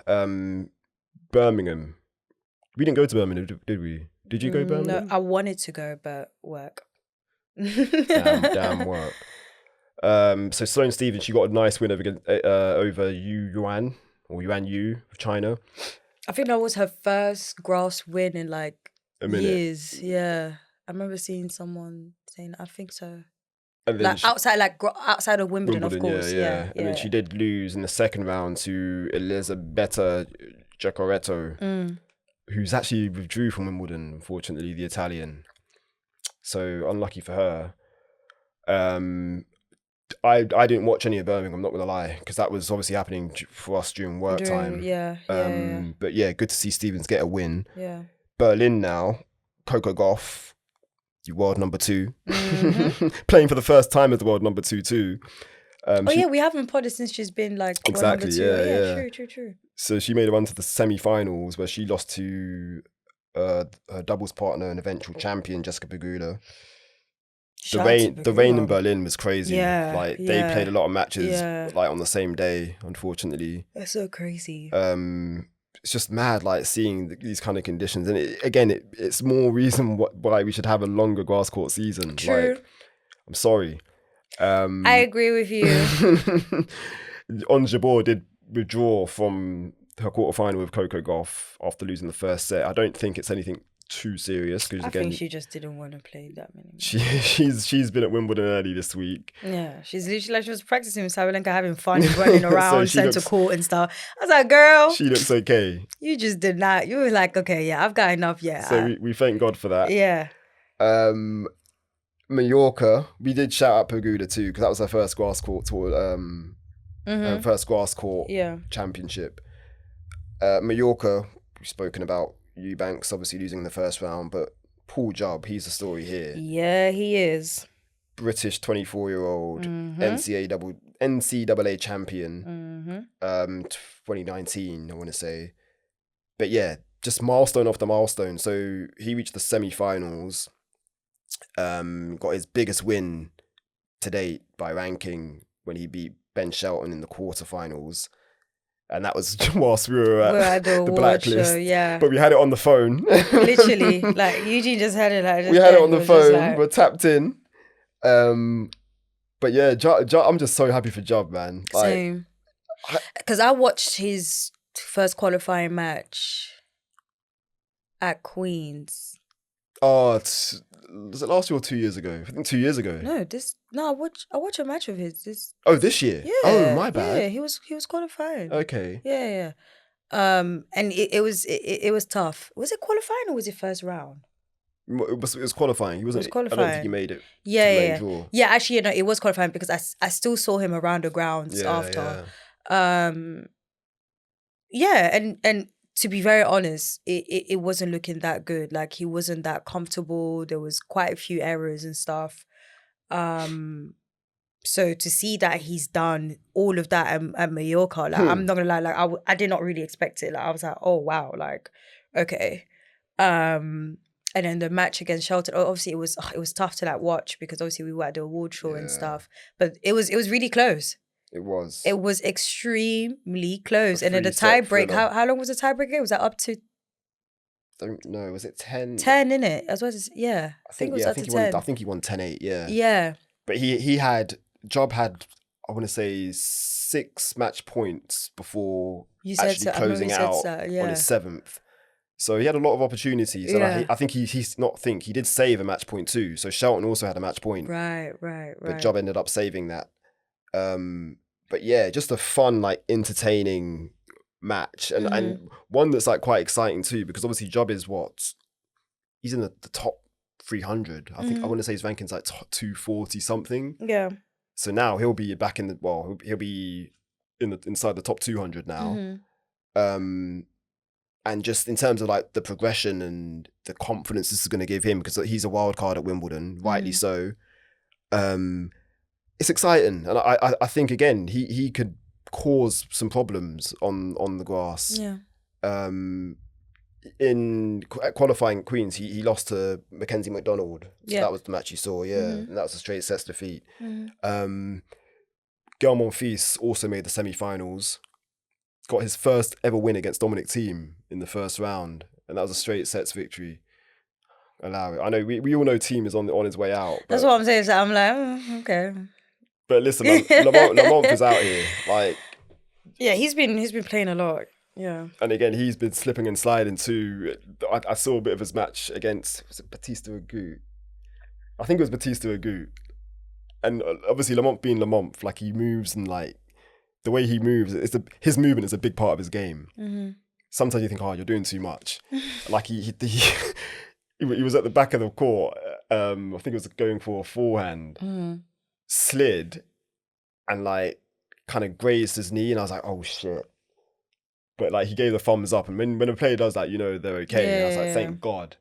Birmingham. We didn't go to Birmingham, did we? Did you go to Birmingham? No, I wanted to go, but work. Damn work. So Sloane Stephens, she got a nice win over Yuan Yu of China. I think that was her first grass win in like years. Yeah, I remember seeing someone saying, I think so. And then outside of Wimbledon, of course. Yeah. And then she did lose in the second round to Elisabetta Giacoretto, who's actually withdrew from Wimbledon, unfortunately, the Italian. So unlucky for her. I didn't watch any of Birmingham, I'm not gonna lie, because that was obviously happening for us during work time. But yeah, good to see Stephens get a win. Yeah. Berlin now, Coco Gauff, world number 2, playing for the first time as the world number 2 too. We haven't podded since she's been like exactly, yeah. True. So she made a run to the semi-finals where she lost to her doubles partner and eventual champion Jessica Pegula. The rain in Berlin was crazy. They played a lot of matches like on the same day, unfortunately. That's so crazy. It's just mad, like seeing these kind of conditions, and it's more reason why we should have a longer grass court season. True. Like, I'm sorry. I agree with you. Ons did withdraw from her quarterfinal with Coco Gauff after losing the first set. I don't think it's anything too serious. I think she just didn't want to play that many. She's been at Wimbledon early this week. Yeah, she's literally like she was practicing with Sabalenka, having fun, running around centre court and stuff. I was like, girl, she looks okay. You just did not. You were like, okay, yeah, I've got enough. Yeah. So we thank God for that. Yeah. Mallorca, we did shout out Pegula too because that was her first grass court tour. First grass court championship. Mallorca, we've spoken about. Eubanks obviously losing in the first round, but Paul Jubb, he's the story here. Yeah, he is. British 24-year-old NCAA champion, 2019, I want to say. But yeah, just milestone after milestone. So he reached the semi-finals, got his biggest win to date by ranking when he beat Ben Shelton in the quarterfinals. And that was whilst we were at the blacklist. Yeah. But we had it on the phone. Literally. Like, Eugene just had it. Like, we had it on the phone. We're tapped in. But yeah, I'm just so happy for Jubb, man. Like, same. Because I watched his first qualifying match at Queen's. Oh, was it last year or 2 years ago? I think 2 years ago. I watched a match of his. This year? Yeah. Oh, my bad. Yeah, he was qualifying. Okay. Yeah. And it was tough. Was it qualifying or was it first round? It was qualifying. He wasn't. I don't think he made it. Yeah. Draw. Yeah, actually, no, it was qualifying because I still saw him around the grounds after. Yeah. And to be very honest, it wasn't looking that good. Like, he wasn't that comfortable. There was quite a few errors and stuff. So to see that he's done all of that at Mallorca, like, I'm not gonna lie, like I did not really expect it. Like, I was like, oh wow, like, okay. And then the match against Shelton, obviously it was tough to like watch because obviously we were at the award show and stuff. But it was really close. It was extremely close. And then the tie break, how long was the tie break again? Was that up to? Don't know. Was it 10? 10, innit? As well as, yeah. I think it was up to 10. I think he won 10-8, yeah. Yeah. But Jubb had, I want to say, 6 match points before actually closing it out on his 7th. So he had a lot of opportunities. And I think he did save a match point too. So Shelton also had a match point. Right. But Jubb ended up saving that. But yeah, just a fun, like, entertaining match and one that's like quite exciting too, because obviously Jubb is he's in the top 300. I think I want to say his ranking's like 240 something. Yeah. So now he'll be back he'll be inside the top 200 now. And just in terms of like the progression and the confidence this is going to give him, because he's a wild card at Wimbledon, rightly so. It's exciting, and I think again he could cause some problems on the grass. Yeah. In qualifying Queens, he lost to Mackenzie McDonald. So that was the match you saw, and that was a straight sets defeat. Gael Monfils also made the semi-finals. Got his first ever win against Dominic Thiem in the first round, and that was a straight sets victory. Allow it. I know we all know Thiem is on his way out. That's what I'm saying. So I'm like, okay. But listen, man, Lamont is out here. Like, yeah, he's been playing a lot. Yeah. And again, he's been slipping and sliding too. I saw a bit of his match against, was it Baptiste Agut? I think it was Baptiste Agut. And obviously Lamont being Lamont, like, he moves, and like the way he moves, his movement is a big part of his game. Sometimes you think, oh, you're doing too much. Like he was at the back of the court. I think it was going for a forehand. Slid and like kind of grazed his knee, and I was like, oh shit. But like he gave the thumbs up, and when a player does that, you know they're okay. And I was like, thank God.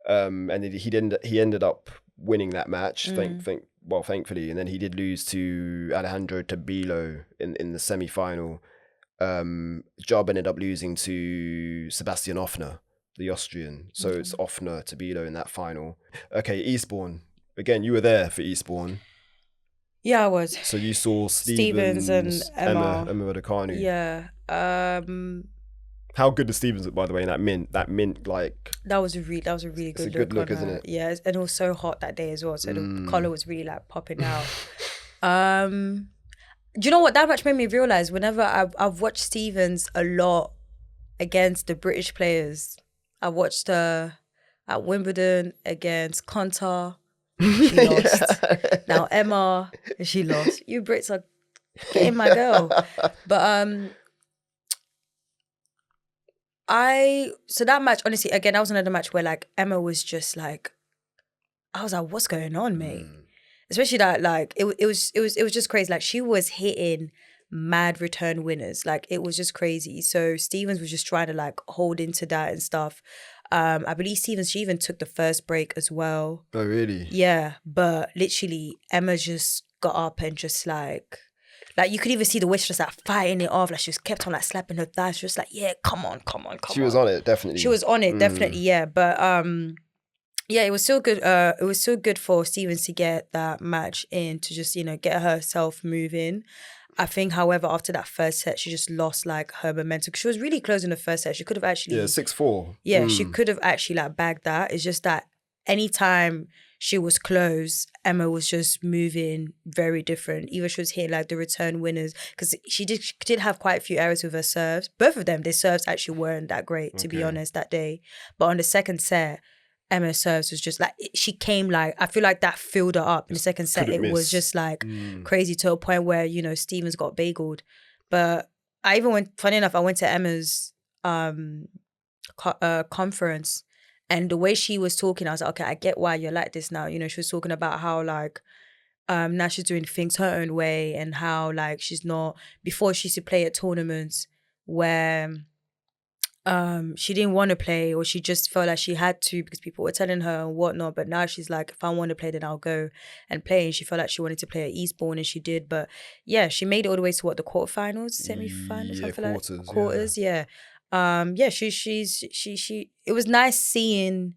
And then he ended up winning that match. Thankfully, and then he did lose to Alejandro Tabilo in the semi-final. Jubb ended up losing to Sebastian Offner, the Austrian. So it's Offner, Tabilo in that final. Okay, Eastbourne. Again, you were there for Eastbourne. Yeah, I was. So you saw Stevens and Emma Raducanu. Yeah. How good is Stevens, by the way, in that mint, like... That was a really good It's a good look, isn't it? Yeah, and it was so hot that day as well, so the colour was really, like, popping out. Do you know what? That match made me realise whenever I've watched Stevens a lot against the British players. I watched her at Wimbledon against Konta. She lost. Now Emma, she lost. You Brits are getting my girl. But... So that match, honestly, again, that was another match where, like, Emma was just like, I was like, what's going on, mate? Especially that, like, it was just crazy. Like, she was hitting mad return winners. Like, it was just crazy. So Stevens was just trying to, like, hold into that and stuff. I believe Stevens, she even took the first break as well. Oh, really? Yeah, but literally Emma just got up and just like you could even see the way she was like fighting it off. Like she was kept on like slapping her thighs. She was like, yeah, come on. She was on it, definitely. She was on it, definitely, yeah. But yeah, it was so good. It was so good for Stevens to get that match in to just, get herself moving. I think, however, after that first set, she just lost like her momentum. She was really close in the first set. She could have actually 6-4. Yeah, she could have actually like bagged that. It's just that anytime she was close, Emma was just moving very different. Even she was hitting like the return winners because she did have quite a few errors with her serves. Both of them, their serves actually weren't that great, to be honest, that day. But on the second set, Emma's serves was just like, she came like, I feel like that filled her up in the second set. It was just like crazy to a point where, Stevens got bageled. But I even went, funny enough, I went to Emma's conference. And the way she was talking, I was like, okay, I get why you're like this now. She was talking about how like, now she's doing things her own way and how like she's not, before she used to play at tournaments where she didn't want to play or she just felt like she had to because people were telling her and whatnot. But now she's like, if I want to play, then I'll go and play. And she felt like she wanted to play at Eastbourne and she did. But yeah, she made it all the way to the quarterfinals, semi-finals, quarters, yeah. She it was nice seeing,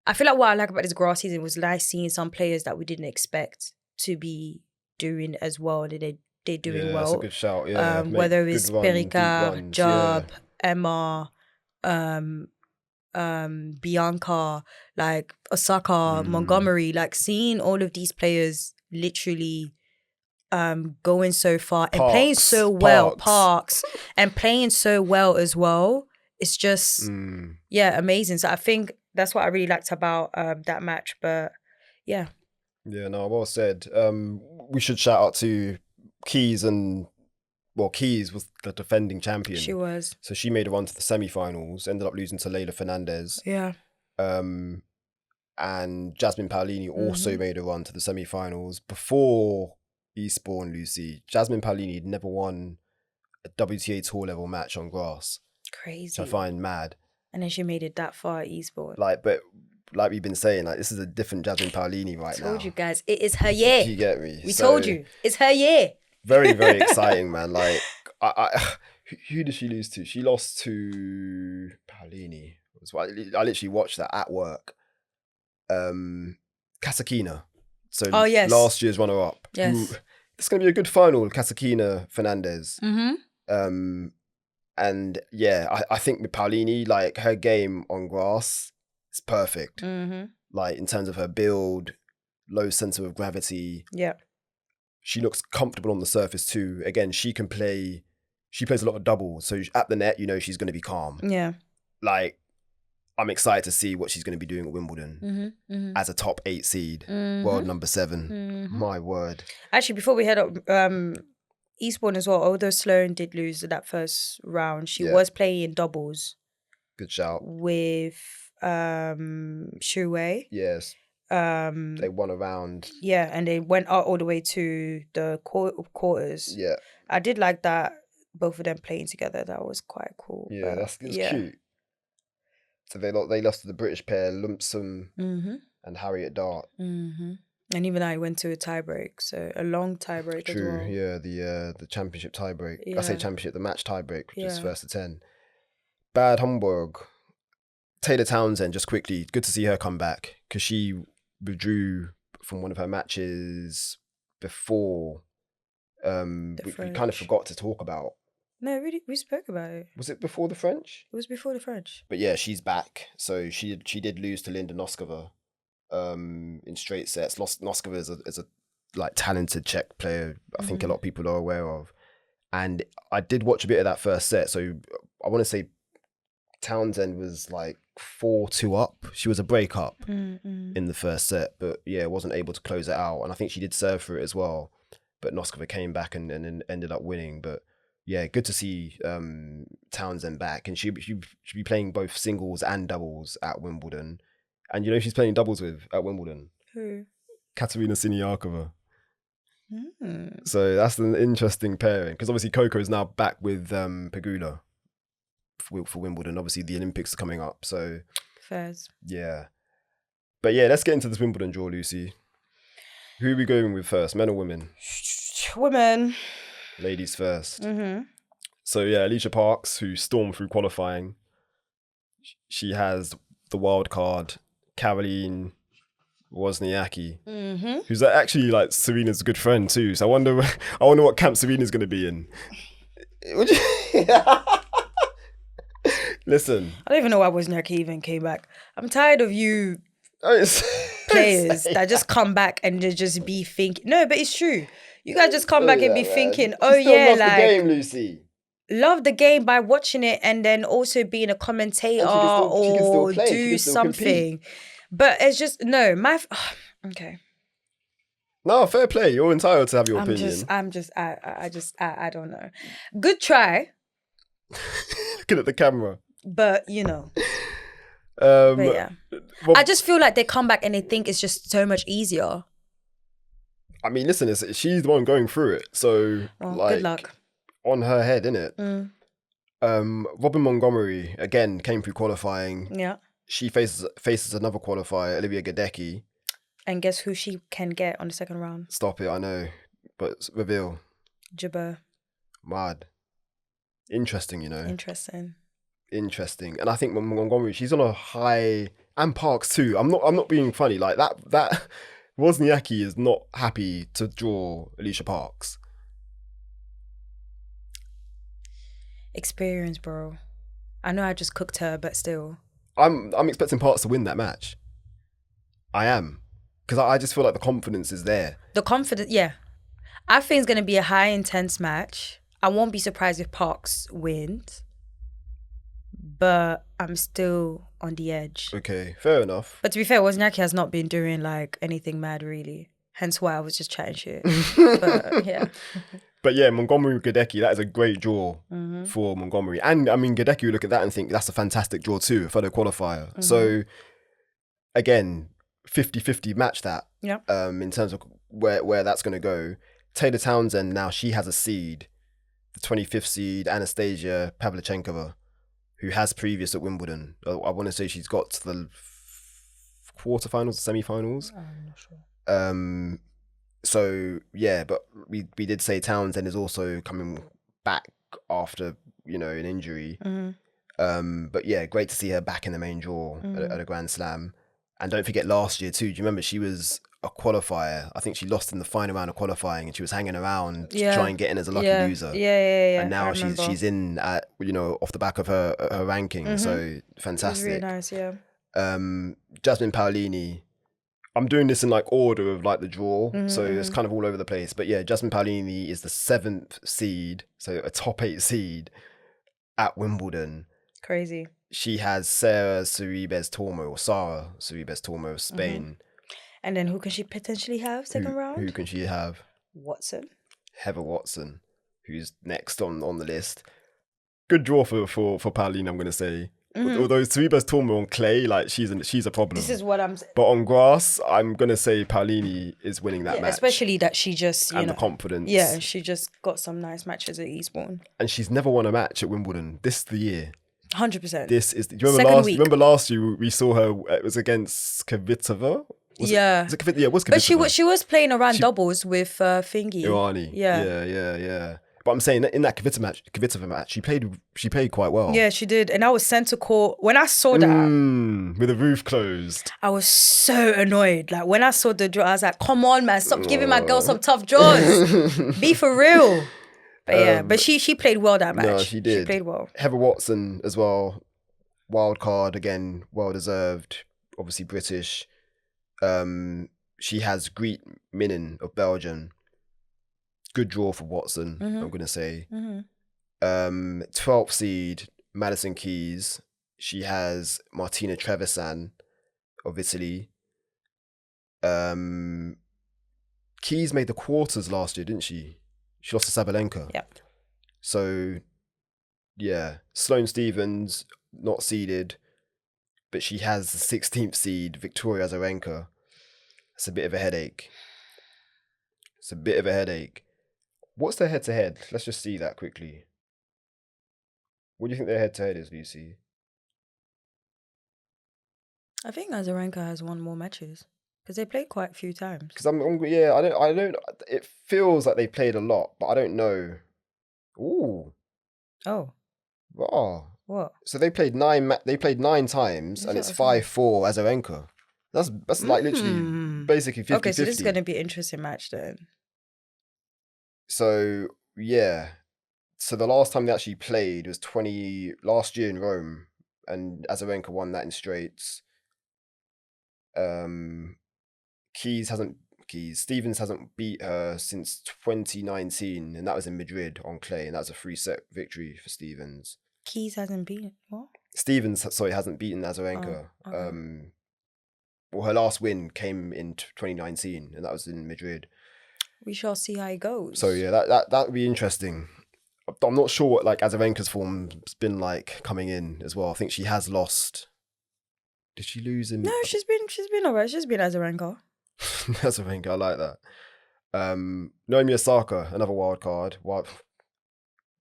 I feel like what I like about this grass season was nice seeing some players that we didn't expect to be doing as well. They're doing well. That's a good shout, yeah. Whether it's Perricard, Jubb, Emma, Bianca, like Osaka, Montgomery, like seeing all of these players literally going so far and playing so well, Parks, and playing so well as well. It's just, amazing. So I think that's what I really liked about that match. But yeah. Yeah, no, well said. We should shout out to Keys Keys was the defending champion. She was. So she made a run to the semi-finals, ended up losing to Leylah Fernandez. Yeah. And Jasmine Paolini also made a run to the semi-finals before Eastbourne, Lucy. Jasmine Paolini had never won a WTA tour level match on grass. Crazy. Which I find mad. And then she made it that far at Eastbourne. But like we've been saying, like this is a different Jasmine Paolini now. I told you guys, it is her year. You get me? We told you, it's her year. Very, very exciting, man. Like, who did she lose to? She lost to Paolini. I literally watched that at work. Kasatkina. So last year's runner-up. Yes. Ooh, it's going to be a good final, Kasatkina Fernandez. And yeah, I think with Paolini, like her game on grass is perfect. Like in terms of her build, low center of gravity. Yeah. She looks comfortable on the surface too. Again, she plays a lot of doubles. So at the net, she's going to be calm. Yeah. Like, I'm excited to see what she's going to be doing at Wimbledon as a top 8 seed, world number 7. My word. Actually, before we head up, Eastbourne as well, although Sloane did lose that first round, she was playing doubles. Good shout. With Shu Wei. Yes. They won a round. Yeah, and they went out all the way to the quarters. Yeah. I did like that, both of them playing together. That was quite cool. Yeah, that's cute. So they lost to the British pair, Lumpsum and Harry at dart. Mm-hmm. And even I went to a tiebreak, so a long tiebreak as well. True, yeah, the championship tiebreak. Yeah. I say championship, the match tiebreak, which is first to 10. Bad Hamburg. Taylor Townsend, just quickly, good to see her come back because she withdrew from one of her matches before. We kind of forgot to talk about. No, we spoke about it. Was it before the French? It was before the French. But yeah, she's back. So she did lose to Linda Noskova in straight sets. Noskova is a like talented Czech player. I think a lot of people are aware of. And I did watch a bit of that first set. So I want to say Townsend was like 4-2 up. She was a break up in the first set, but yeah, wasn't able to close it out. And I think she did serve for it as well. But Noskova came back and ended up winning. But yeah, good to see Townsend back. And she'll be playing both singles and doubles at Wimbledon. And you know she's playing doubles with at Wimbledon? Who? Katerina Siniakova. So that's an interesting pairing. Because obviously Coco is now back with Pegula for Wimbledon. Obviously the Olympics are coming up. So fairs. Yeah. But yeah, let's get into this Wimbledon draw, Lucy. Who are we going with first, men or women? Women. Ladies first. So yeah, Alycia Parks, who stormed through qualifying. She has the wild card, Caroline Wozniacki, who's actually like Serena's good friend too. So I wonder what camp Serena's going to be in. Listen, I don't even know why Wozniacki even came back. I'm tired of you players that just come back and they just be thinking. No, but it's true. You guys just come back and be thinking, oh yeah, love like the game, Lucy. Love the game by watching it and then also being a commentator or do something. But it's just okay. No, fair play. You're entitled to have your opinion. I don't know. Good try. Looking at the camera. But you know. But yeah. Well, I just feel like they come back and they think it's just so much easier. I mean, listen, she's the one going through it. So good luck. On her head, innit? Robin Montgomery, again, came through qualifying. Yeah. She faces another qualifier, Olivia Gadecki. And guess who she can get on the second round? Stop it, I know. But reveal. Jubb. Mad. Interesting, you know. Interesting. And I think Montgomery, she's on a high, and Parks too. I'm not being funny. Like that Wozniacki is not happy to draw Alycia Parks. Experience, bro. I know I just cooked her, but still. I'm expecting Parks to win that match. I am. Because I just feel like the confidence is there. The confidence, yeah. I think it's going to be a high intense match. I won't be surprised if Parks wins. But I'm still on the edge. Okay, fair enough. But to be fair, Wozniacki has not been doing like anything mad really. Hence why I was just chatting shit. But yeah. But yeah, Montgomery Gadecki, that is a great draw for Montgomery. And I mean, Gadecki, you look at that and think that's a fantastic draw too, a fellow qualifier. So again, 50-50 match that. Yeah. In terms of where that's going to go. Taylor Townsend, now she has a seed, the 25th seed, Anastasia Pavlyuchenkova, who has previous at Wimbledon. I want to say she's got to the quarterfinals, semi-finals. I'm not sure. So yeah, but we did say Townsend is also coming back after, you know, an injury. But yeah, great to see her back in the main draw at a Grand Slam. And don't forget last year too, do you remember she was a qualifier? I think she lost in the final round of qualifying and she was hanging around to try and get in as a lucky loser. Yeah. And now she's in at, you know, off the back of her ranking. So fantastic. It was really nice, yeah. Jasmine Paolini. I'm doing this in like order of like the draw, so it's kind of all over the place. But yeah, Jasmine Paolini is the 7th seed, so a top 8 seed at Wimbledon. Crazy. She has Sara Sorribes Tormo of Spain. And then who can she potentially have second round? Who can she have? Watson. Heather Watson, who's next on the list. Good draw for Paolini, I'm going to say. Although Sorribes Tormo on clay, like she's a problem. This is what I'm saying. But on grass, I'm gonna say Paolini is winning that match. Especially that she just the confidence. Yeah, she just got some nice matches at Eastbourne. And she's never won a match at Wimbledon. This is the year. 100%. This is. Do you remember last year we saw her? It was against Kvitova. Yeah. It was Kvitova. But she was playing around doubles with Thingy. Giovanni. Yeah. But I'm saying in that Kvitova match, she played quite well. Yeah, she did. And I was sent to court. When I saw that... with the roof closed. I was so annoyed. Like, when I saw the draw, I was like, come on, man. Stop giving my girl some tough draws. Be for real. But yeah, but she played well that match. No, she did. She played well. Heather Watson as well. Wild card, again, well-deserved. Obviously British. She has Greet Minin of Belgium. Good draw for Watson, I'm going to say. 12th seed, Madison Keys. She has Martina Trevisan of Italy. Keys made the quarters last year, didn't she? She lost to Sabalenka. Yep. So, yeah. Sloane Stephens, not seeded. But she has the 16th seed, Victoria Azarenka. It's a bit of a headache. What's their head-to-head? Let's just see that quickly. What do you think their head-to-head is, Lucy? I think Azarenka has won more matches because they played quite a few times. Because I don't. It feels like they played a lot, but I don't know. Ooh. Oh. Oh. What? So they played 9. They played 9 times, and it's 5-4 Azarenka. That's like literally basically 50-50. Okay, so this is going to be an interesting match then. So, yeah. So the last time they actually played was last year in Rome, and Azarenka won that in straights. Stephens hasn't beat her since 2019, and that was in Madrid on clay, and that was a 3-set victory for Stephens. Keys hasn't beaten what? Stephens, hasn't beaten Azarenka. Oh, okay. Well, her last win came in 2019, and that was in Madrid. We shall see how it goes. So yeah, that would be interesting. I'm not sure what like Azarenka's form's been like coming in as well. I think she has lost. Did she lose in? No, she's been alright. She's been Azarenka. Azarenka, I like that. Naomi Osaka, another wild card.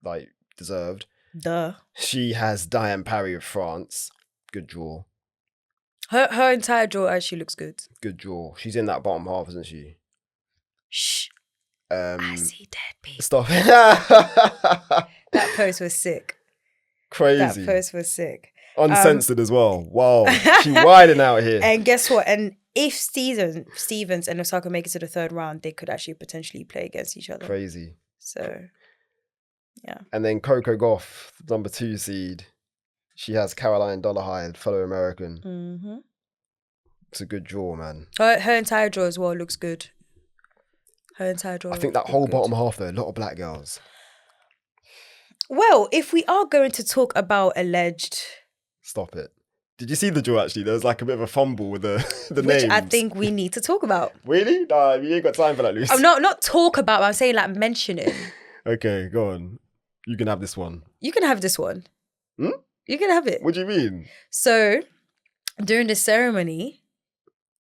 Like deserved. Duh. She has Diane Parry of France. Good draw. Her entire draw actually looks good. Good draw. She's in that bottom half, isn't she? Shh. I see dead people. Stop it. That post was sick. Crazy. That post was sick. Uncensored as well. Wow. She widing out here. And guess what? And if Stephens and Osaka make it to the third round, they could actually potentially play against each other. Crazy. So, yeah. And then Coco Gauff, number 2 seed. She has Caroline Dollarhide, fellow American. Mm-hmm. It's a good draw, man. Her entire draw as well looks good. Her entire draw. I think that whole bottom half though, a lot of black girls. Well, if we are going to talk about alleged... Stop it. Did you see the draw actually? There was like a bit of a fumble with the names. Which I think we need to talk about. Really? Nah, you ain't got time for that, Lucy. I'm not talk about, I'm saying like mention it. Okay, go on. You can have this one. You can have this one. Hmm? You can have it. What do you mean? So, during the ceremony,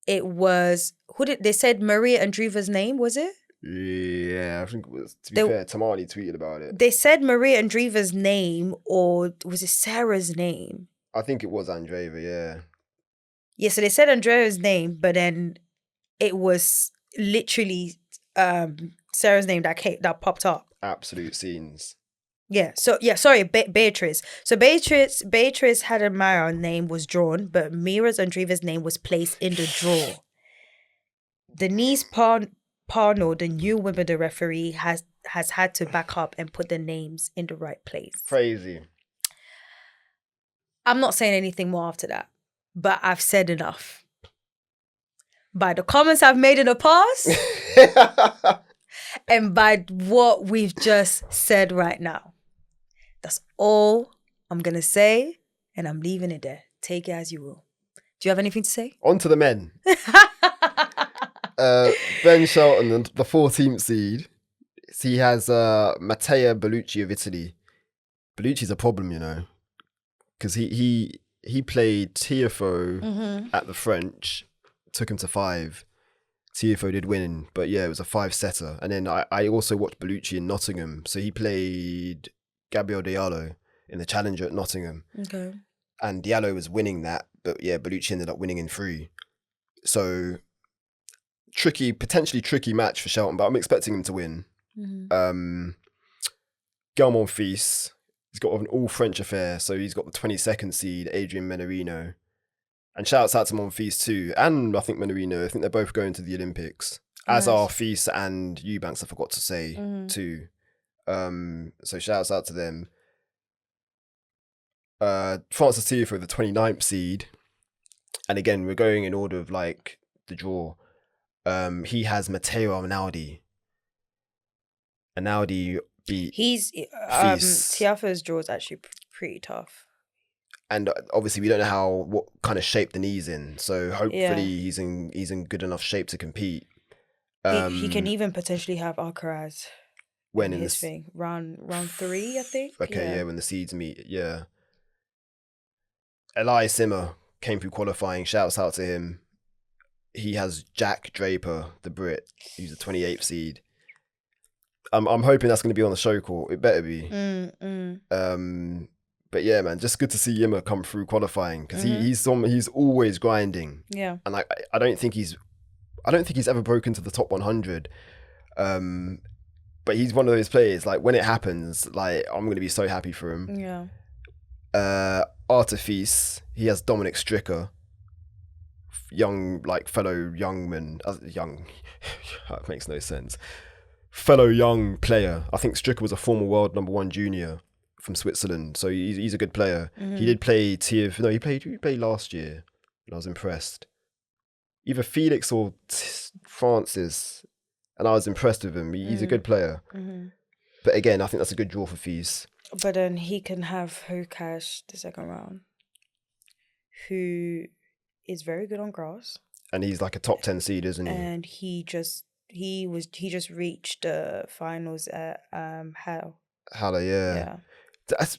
it was... They said Maria Andreeva's name, was it? Yeah, I think it was, to be fair, Tamani tweeted about it. They said Maria Andreeva's name, or was it Sarah's name? I think it was Andreeva, yeah. Yeah, so they said Andreeva's name, but then it was literally Sarah's name that popped up. Absolute scenes. Yeah, so, yeah, sorry, Beatrice. So Beatrice Hadamara name was drawn, but Mira's Andreeva's name was placed in the draw. Denise Parnell, the new Wimbledon referee, has had to back up and put the names in the right place. Crazy. I'm not saying anything more after that, but I've said enough. By the comments I've made in the past, and by what we've just said right now. That's all I'm going to say, and I'm leaving it there. Take it as you will. Do you have anything to say? On to the men. Ben Shelton, the 14th seed. He has Matteo Bellucci of Italy. Bellucci's a problem, you know, because he played Tiafoe at the French, took him to 5. Tiafoe did win, but yeah, it was a 5-setter. And then I also watched Bellucci in Nottingham, so he played Gabriel Diallo in the Challenger at Nottingham. Okay. And Diallo was winning that, but yeah, Bellucci ended up winning in 3. So potentially tricky match for Shelton, but I'm expecting him to win. Gael Monfils, he's got an all-French affair, so he's got the 22nd seed, Adrian Menerino. And shouts out to Monfils too, and I think Menerino. I think they're both going to the Olympics, as are Fils and Eubanks, I forgot to say too. So shouts out to them. Francis Tiafoe, the 29th seed, and again we're going in order of like the draw. He has Matteo Arnaldi. Arnaldi beat. Tiafoe's draw is actually pretty tough. And obviously we don't know what kind of shape the knee's in, so hopefully he's in good enough shape to compete. He can even potentially have Alcaraz. When in his thing round 3, I think. Okay, when the seeds meet, Elias Simmer came through qualifying. Shouts out to him. He has Jack Draper, the Brit. He's a 28th seed. I'm hoping that's going to be on the show court. It better be. But yeah, man, just good to see Yimmer come through qualifying because he's always grinding. Yeah, and I don't think he's ever broken to the top 100. But he's one of those players. Like when it happens, like I'm going to be so happy for him. Yeah. Arthur Fils, he has Dominic Stricker, fellow youngman, young. That makes no sense. Fellow young player. I think Stricker was a former world #1 junior from Switzerland, so he's a good player. He did play he played last year, and I was impressed. Either Felix or Francis, and I was impressed with him. He's a good player. But again, I think that's a good draw for Fils. But then he can have Hokash the second round, who is very good on grass. And he's like a top 10 seed, isn't he? And he just reached the finals at Halle. Halle, yeah.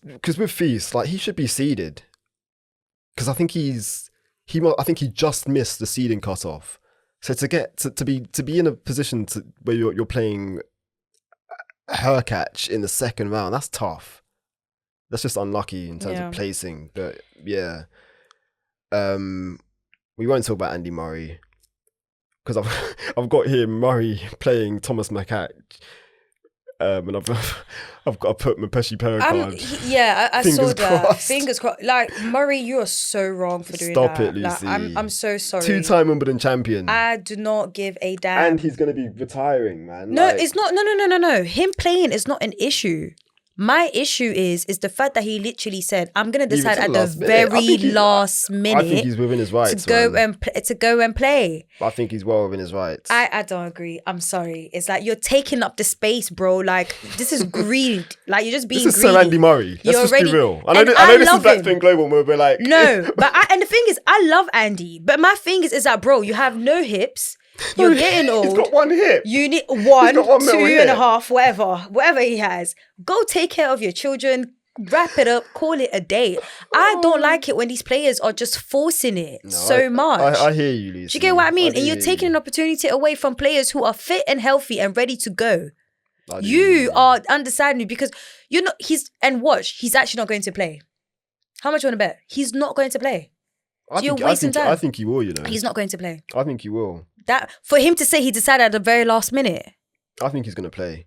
Because with Fils, like he should be seeded. Because I think he just missed the seeding cutoff. So to get to be in a position where you're playing Hercatch in the second round, that's tough. That's just unlucky in terms of placing. But yeah, we won't talk about Andy Murray because I've got here Murray playing Thomas Macac. And I've got to put Mpetshi Perricard. I saw that. Fingers crossed. Like Murray, you are so wrong for doing that. Stop it, Lucy. Like, I'm so sorry. 2-time Wimbledon champion. I do not give a damn. And he's going to be retiring, man. No, it's not. No. Him playing is not an issue. My issue is the fact that he literally said, "I'm gonna decide at the very last minute." I think he's within his rights to go and play. I think he's well within his rights. I don't agree. I'm sorry. It's like you're taking up the space, bro. Like this is greed. Like you're just being. This is greedy. Sir Andy Murray. Let's just be real. I know this is Blackfin Global. Where we're like, no, but and the thing is, I love Andy, but my thing is that bro, you have no hips. You're getting old. He's got one hip. You need one 2.5, whatever he has. Go take care of your children. Wrap it up. Call it a day. I don't like it when these players are just forcing it much. I hear you, Lisa. Do you get what I mean? And you're taking an opportunity away from players who are fit and healthy and ready to go. You are understanding me because you're not. He's actually not going to play. How much you want to bet? He's not going to play. You're wasting time. I think he will, He's not going to play. I think he will. That for him to say he decided at the very last minute. I think he's going to play.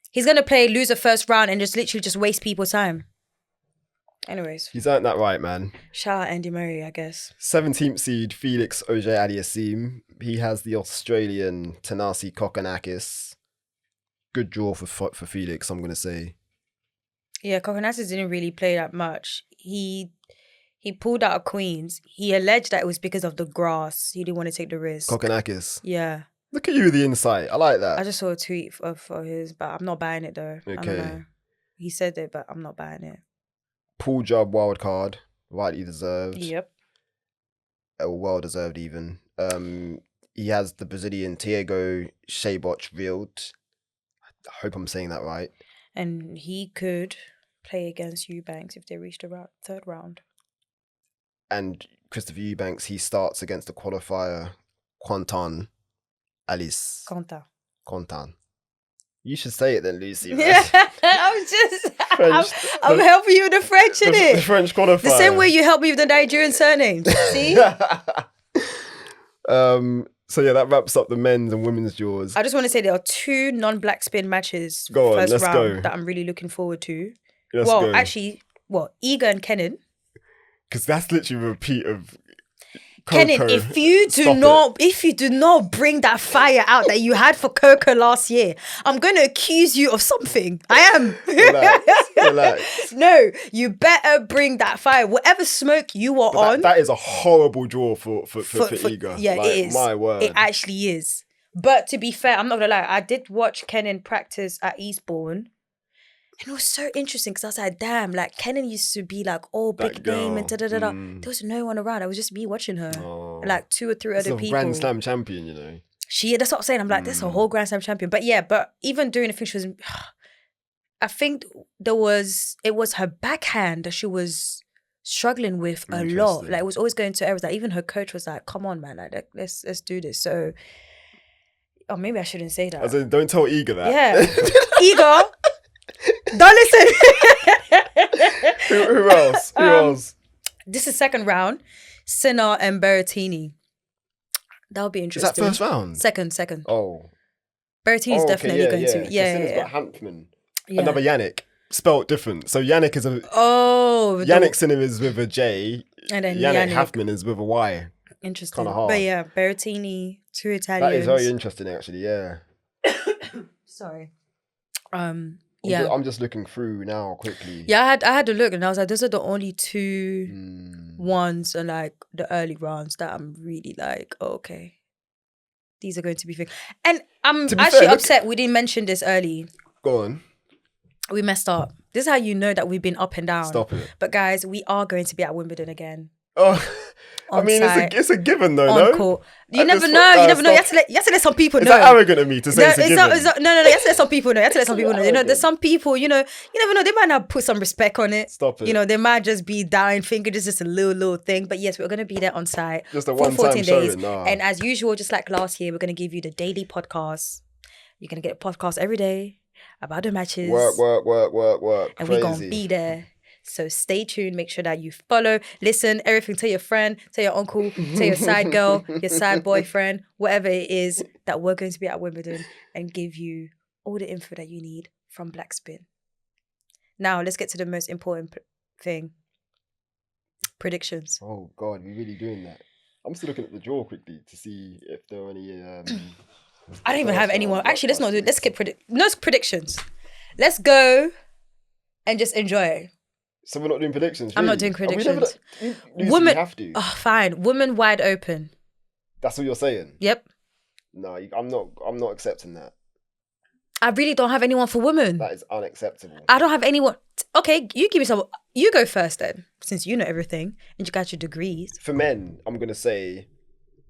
He's going to play, lose the first round and just literally just waste people's time. Anyways. He's earned that right, man. Shout out Andy Murray, I guess. 17th seed Felix Auger-Aliassime. He has the Australian Thanasi Kokkinakis. Good draw for Felix, I'm going to say. Yeah, Kokkinakis didn't really play that much. He pulled out of Queens. He alleged that it was because of the grass. He didn't want to take the risk. Kokkinakis. Yeah. Look at you with the insight. I like that. I just saw a tweet for his, but I'm not buying it though. Okay. I don't know. He said it, but I'm not buying it. Paul Jubb wild card. Rightly deserved. Yep. Well deserved even. He has the Brazilian Thiago Seyboth Wild. I hope I'm saying that right. And he could play against Eubanks if they reach the third round. And Christopher Eubanks, he starts against the qualifier Quentin Alice. Quentin. You should say it then, Lucy. Man. Yeah, I was just... I'm helping you with the French, innit? The French qualifier. The same way you help me with the Nigerian surnames. See? So yeah, that wraps up the men's and women's draws. I just want to say there are 2 non-black spin matches let's round go. that I'm really looking forward to. Let's go. Actually, Iga and Kenin. Because that's literally a repeat of Coco. Kenin, if you do not bring that fire out that you had for Coco last year, I'm going to accuse you of something. I am. Relax. No, you better bring that fire. Whatever smoke you are on. That is a horrible draw for Iga. Yeah, like, it is. My word. It actually is. But to be fair, I'm not going to lie. I did watch Kenin practice at Eastbourne. And it was so interesting because I was like, damn, like Kenin used to be like all big name and da-da-da-da. There was no one around. It was just me watching her. And like 2 or 3 other people. Grand Slam champion, you know. That's what I'm saying. I'm like, this is a whole Grand Slam champion. But yeah, even during the thing, she was, I think it was her backhand that she was struggling with a lot. Like it was always going to errors. Like even her coach was like, come on, man, like let's do this. So, maybe I shouldn't say that. As in, don't tell Iga that. Yeah. Iga. Don't listen. Who else? Who else? This is second round. Sinner and Berrettini. That'll be interesting. Is that first round? Second. Oh. Berrettini's definitely going to. Yeah. Sinner's got Hanfman. Yeah. Another Yannick. Spelt different. So Yannick is Yannick Sinner is with a J. And then Yannick Hanfman is with a Y. Interesting. Kind of hard. But yeah, Berrettini, 2 Italians. That is very interesting, actually. Yeah. Sorry. I'm just looking through now quickly. Yeah, I had to look and I was like, those are the only 2 ones and like the early rounds that I'm really like, okay, these are going to be fixed. And I'm actually upset we didn't mention this early. Go on. We messed up. This is how you know that we've been up and down. Stop it. But guys, we are going to be at Wimbledon again. Oh, I mean, it's a given though, no? Court. You never know. You have to let some people know. Is that arrogant of me to say it's a given? No. You have to let some people know. You have to let some people know. You know, there's some people, you never know. They might not put some respect on it. Stop it. You know, they might just be down, thinking it's just a little thing. But yes, we're going to be there on site. Just a one-time days. Nah. And as usual, just like last year, we're going to give you the daily podcast. You're going to get a podcast every day about the matches. Work. And we're going to be there. So stay tuned. Make sure that you follow, listen, everything. Tell your friend, tell your uncle, tell your side girl, your side boyfriend, whatever it is that we're going to be at Wimbledon and give you all the info that you need from Black Spin. Now, let's get to the most important thing. Predictions. Oh, God, we're really doing that. I'm still looking at the draw quickly to see if there are any... I don't even have anyone. Actually, let's not do it. Let's skip predictions. Let's go and just enjoy. So we're not doing predictions. I'm not doing predictions. Women have to. Oh, fine. Women wide open. That's what you're saying. Yep. No, I'm not accepting that. I really don't have anyone for women. That is unacceptable. I don't have anyone. Okay, you give me some. You go first then, since you know everything and you got your degrees. For men, I'm gonna say.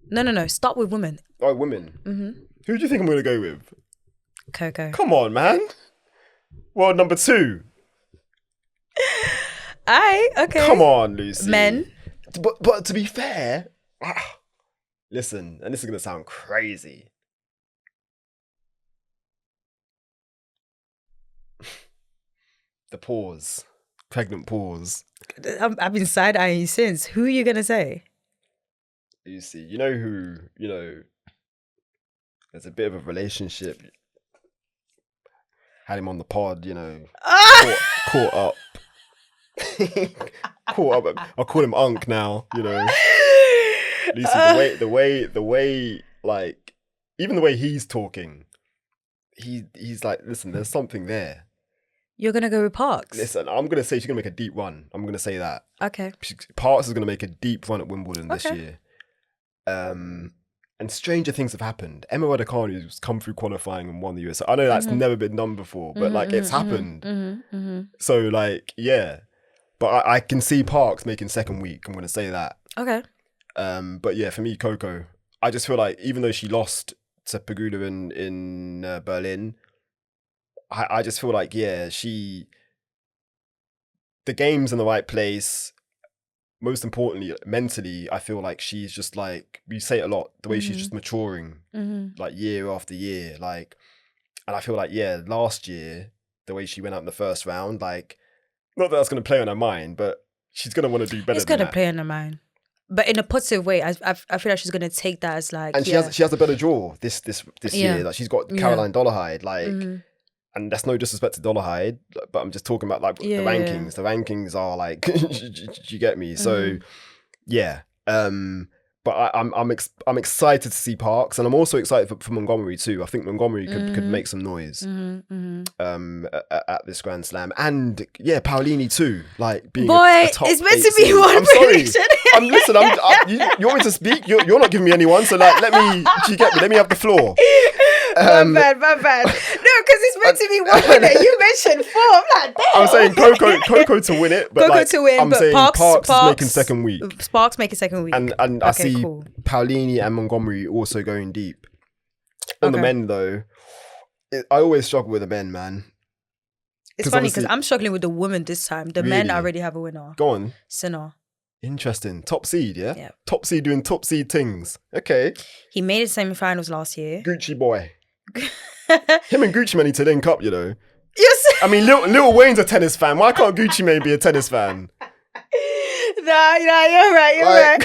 No. Start with women. Oh, women. Mm-hmm. Who do you think I'm gonna go with? Coco. Come on, man. Well, number 2. Okay. Come on, Lucy. Men. But to be fair, listen, and this is gonna sound crazy. The pause. Pregnant pause. I've been side-eyeing you since. Who are you gonna say? Lucy, you know who, there's a bit of a relationship. Had him on the pod, caught up. Caught up. I'll call him Unc now, Lucy, the way, like, even the way he's talking, he's like, listen, there's something there. You're going to go with Parks? Listen, I'm going to say she's going to make a deep run. I'm going to say that. Okay. Parks is going to make a deep run at Wimbledon this year. And stranger things have happened. Emma Raducanu has come through qualifying and won the US. I know that's never been done before, but it's happened. So like, yeah. But I can see Parks making second week. I'm going to say that. Okay. But yeah, for me, Coco, I just feel like even though she lost to Pegula in Berlin, I just feel like, yeah, the game's in the right place. Most importantly, mentally, I feel like she's just like, we say it a lot, the way she's just maturing, like year after year. Like, and I feel like, yeah, last year, the way she went out in the first round, like, Not that that's going to play on her mind, but she's going to want to do better. It's going to play on her mind, but in a positive way. I feel like she's going to take that as like. And she has a better draw this year. Like she's got Caroline Dollarhide, like, and that's no disrespect to Dollarhide, but I'm just talking about like the rankings. The rankings are like, you get me. So yeah. But I'm excited to see Parks, and I'm also excited for Montgomery too. I think Montgomery could make some noise at this Grand Slam, and Paolini too. Like being a top it's meant to be one prediction. You want me to speak? You're not giving me anyone, so like let me. Do you get me? Let me have the floor. My bad. No, because it's meant to be one winner. You mentioned 4. I'm like, damn. I'm saying Coco to win it, but Coco to win. I'm saying Parks is making second week. Sparks making second week, and okay, I see Paolini and Montgomery also going deep. On the men though, I always struggle with the men, man. It's funny because I'm struggling with the women this time. The men already have a winner. Go on. Sinner. Interesting. Top seed, yeah? Yeah. Top seed doing top seed things. Okay. He made it semi-finals last year. Gucci boy. Him and Gucci Mane need to link up, you know. Yes. I mean, Lil Wayne's a tennis fan. Why can't Gucci Mane be a tennis fan? Nah, you're right.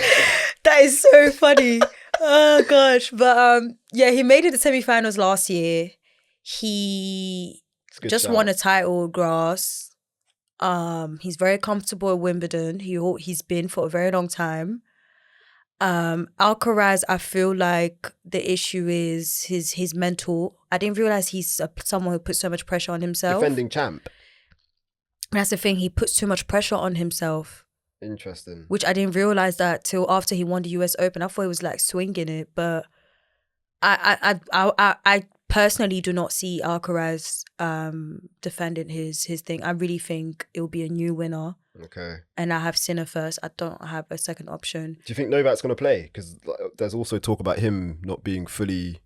That is so funny. Oh gosh. But he made it to semi-finals last year. He just won a title, grass. He's very comfortable at Wimbledon. He's been for a very long time. Alcaraz, I feel like the issue is his mental. I didn't realize he's someone who puts so much pressure on himself. Defending champ. That's the thing. He puts too much pressure on himself. Interesting. Which I didn't realize that till after he won the US Open. I thought he was like swinging it, but I personally do not see Alcaraz defending his thing. I really think it will be a new winner. Okay. And I have Sinner first. I don't have a second option. Do you think Novak's going to play? Because there's also talk about him not being fully...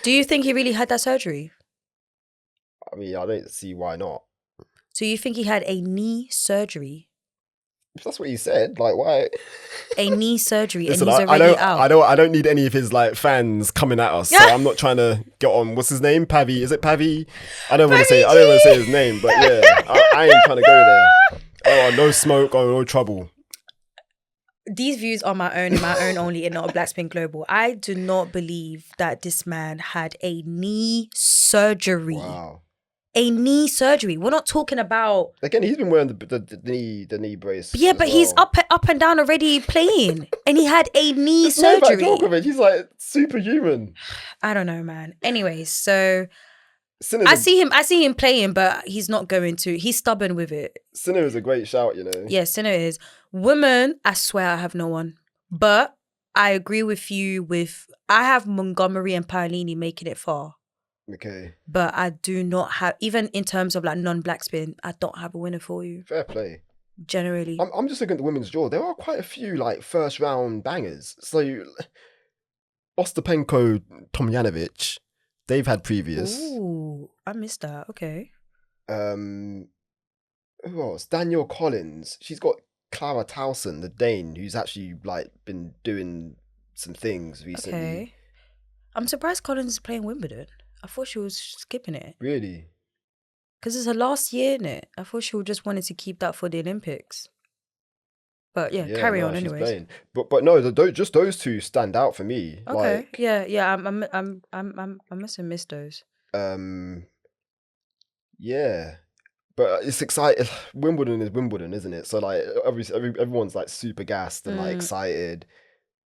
Do you think he really had that surgery? I mean, I don't see why not. So you think he had a knee surgery? If that's what he said, like, why? A knee surgery. Listen, and he's already out. I don't need any of his like fans coming at us. So I'm not trying to get on. What's his name? Pavi? Is it Pavi? I don't want to say his name, but yeah, I ain't trying to go there. Oh, no smoke or no trouble. These views are my own and my own only, and not a Black Spin Global. I do not believe that this man had a knee surgery. Wow. A knee surgery. We're not talking about... Again, he's been wearing the knee brace. Yeah, but he's up and down already playing. And he had a knee surgery. Djokovic, he's like superhuman. I don't know, man. Anyways, so... I see him playing, but he's not going to. He's stubborn with it. Sinner is a great shout, you know. Yeah, Sinner is. Women, I swear I have no one. But I agree with you I have Montgomery and Paolini making it far. Okay. But I do not have, even in terms of like non-black spin, I don't have a winner for you. Fair play. Generally. I'm just looking at the women's draw. There are quite a few like first round bangers. So Ostapenko, Tomljanovic, they've had previous. Ooh, I missed that. Okay. Who else? Danielle Collins. She's got Clara Towson, the Dane, who's actually like been doing some things recently. Okay. I'm surprised Collins is playing Wimbledon. I thought she was skipping it. Really? Because it's her last year, innit? I thought she just wanted to keep that for the Olympics. But carry on anyways. But no, just those two stand out for me. Okay. Like, yeah. I must have missed those. Yeah. But it's exciting. Wimbledon is Wimbledon, isn't it? So like everyone's like super gassed and like excited.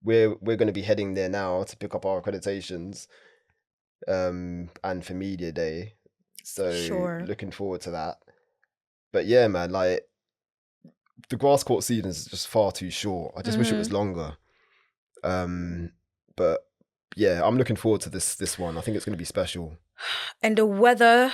We're going to be heading there now to pick up our accreditations. And for media day, so looking forward to that. But yeah, man, like the grass court season is just far too short. I just wish it was longer. But yeah, I'm looking forward to this one. I think it's going to be special. And the weather,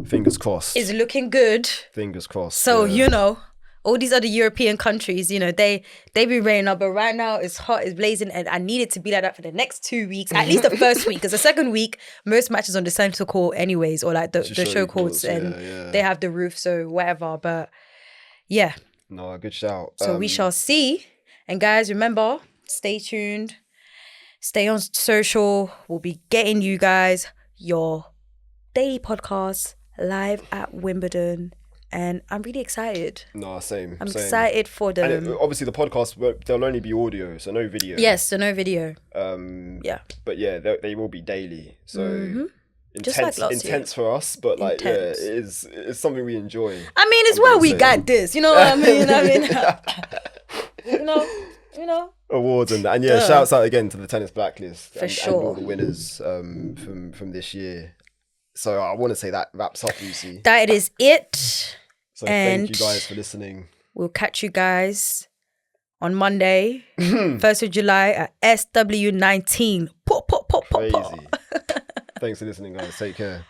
fingers crossed, is looking good. Fingers crossed. So you know, all these other European countries, you know, they be raining up, but right now it's hot, it's blazing, and I need it to be like that for the next 2 weeks, at least the first week, because the second week, most matches on the centre court anyways, or like the show courts, and they have the roof, so whatever, but yeah. No, good shout. So we shall see, and guys, remember, stay tuned, stay on social, we'll be getting you guys your daily podcast live at Wimbledon. And I'm really excited. No, same. I'm excited for them. And obviously, the podcast, there'll only be audio, so no video. Yes, so no video. Yeah. But yeah, they will be daily. So intense for us, but like, intense. Yeah, it's something we enjoy. I mean, it's where we got this. You know what I mean? you know. Awards and that. And yeah, shouts out again to the Tennis Blacklist. For sure. And all the winners from this year. So I want to say that wraps up, Lucy. That is it. So thank you guys for listening. We'll catch you guys on Monday, 1st of July at SW19. Crazy. Thanks for listening, guys. Take care.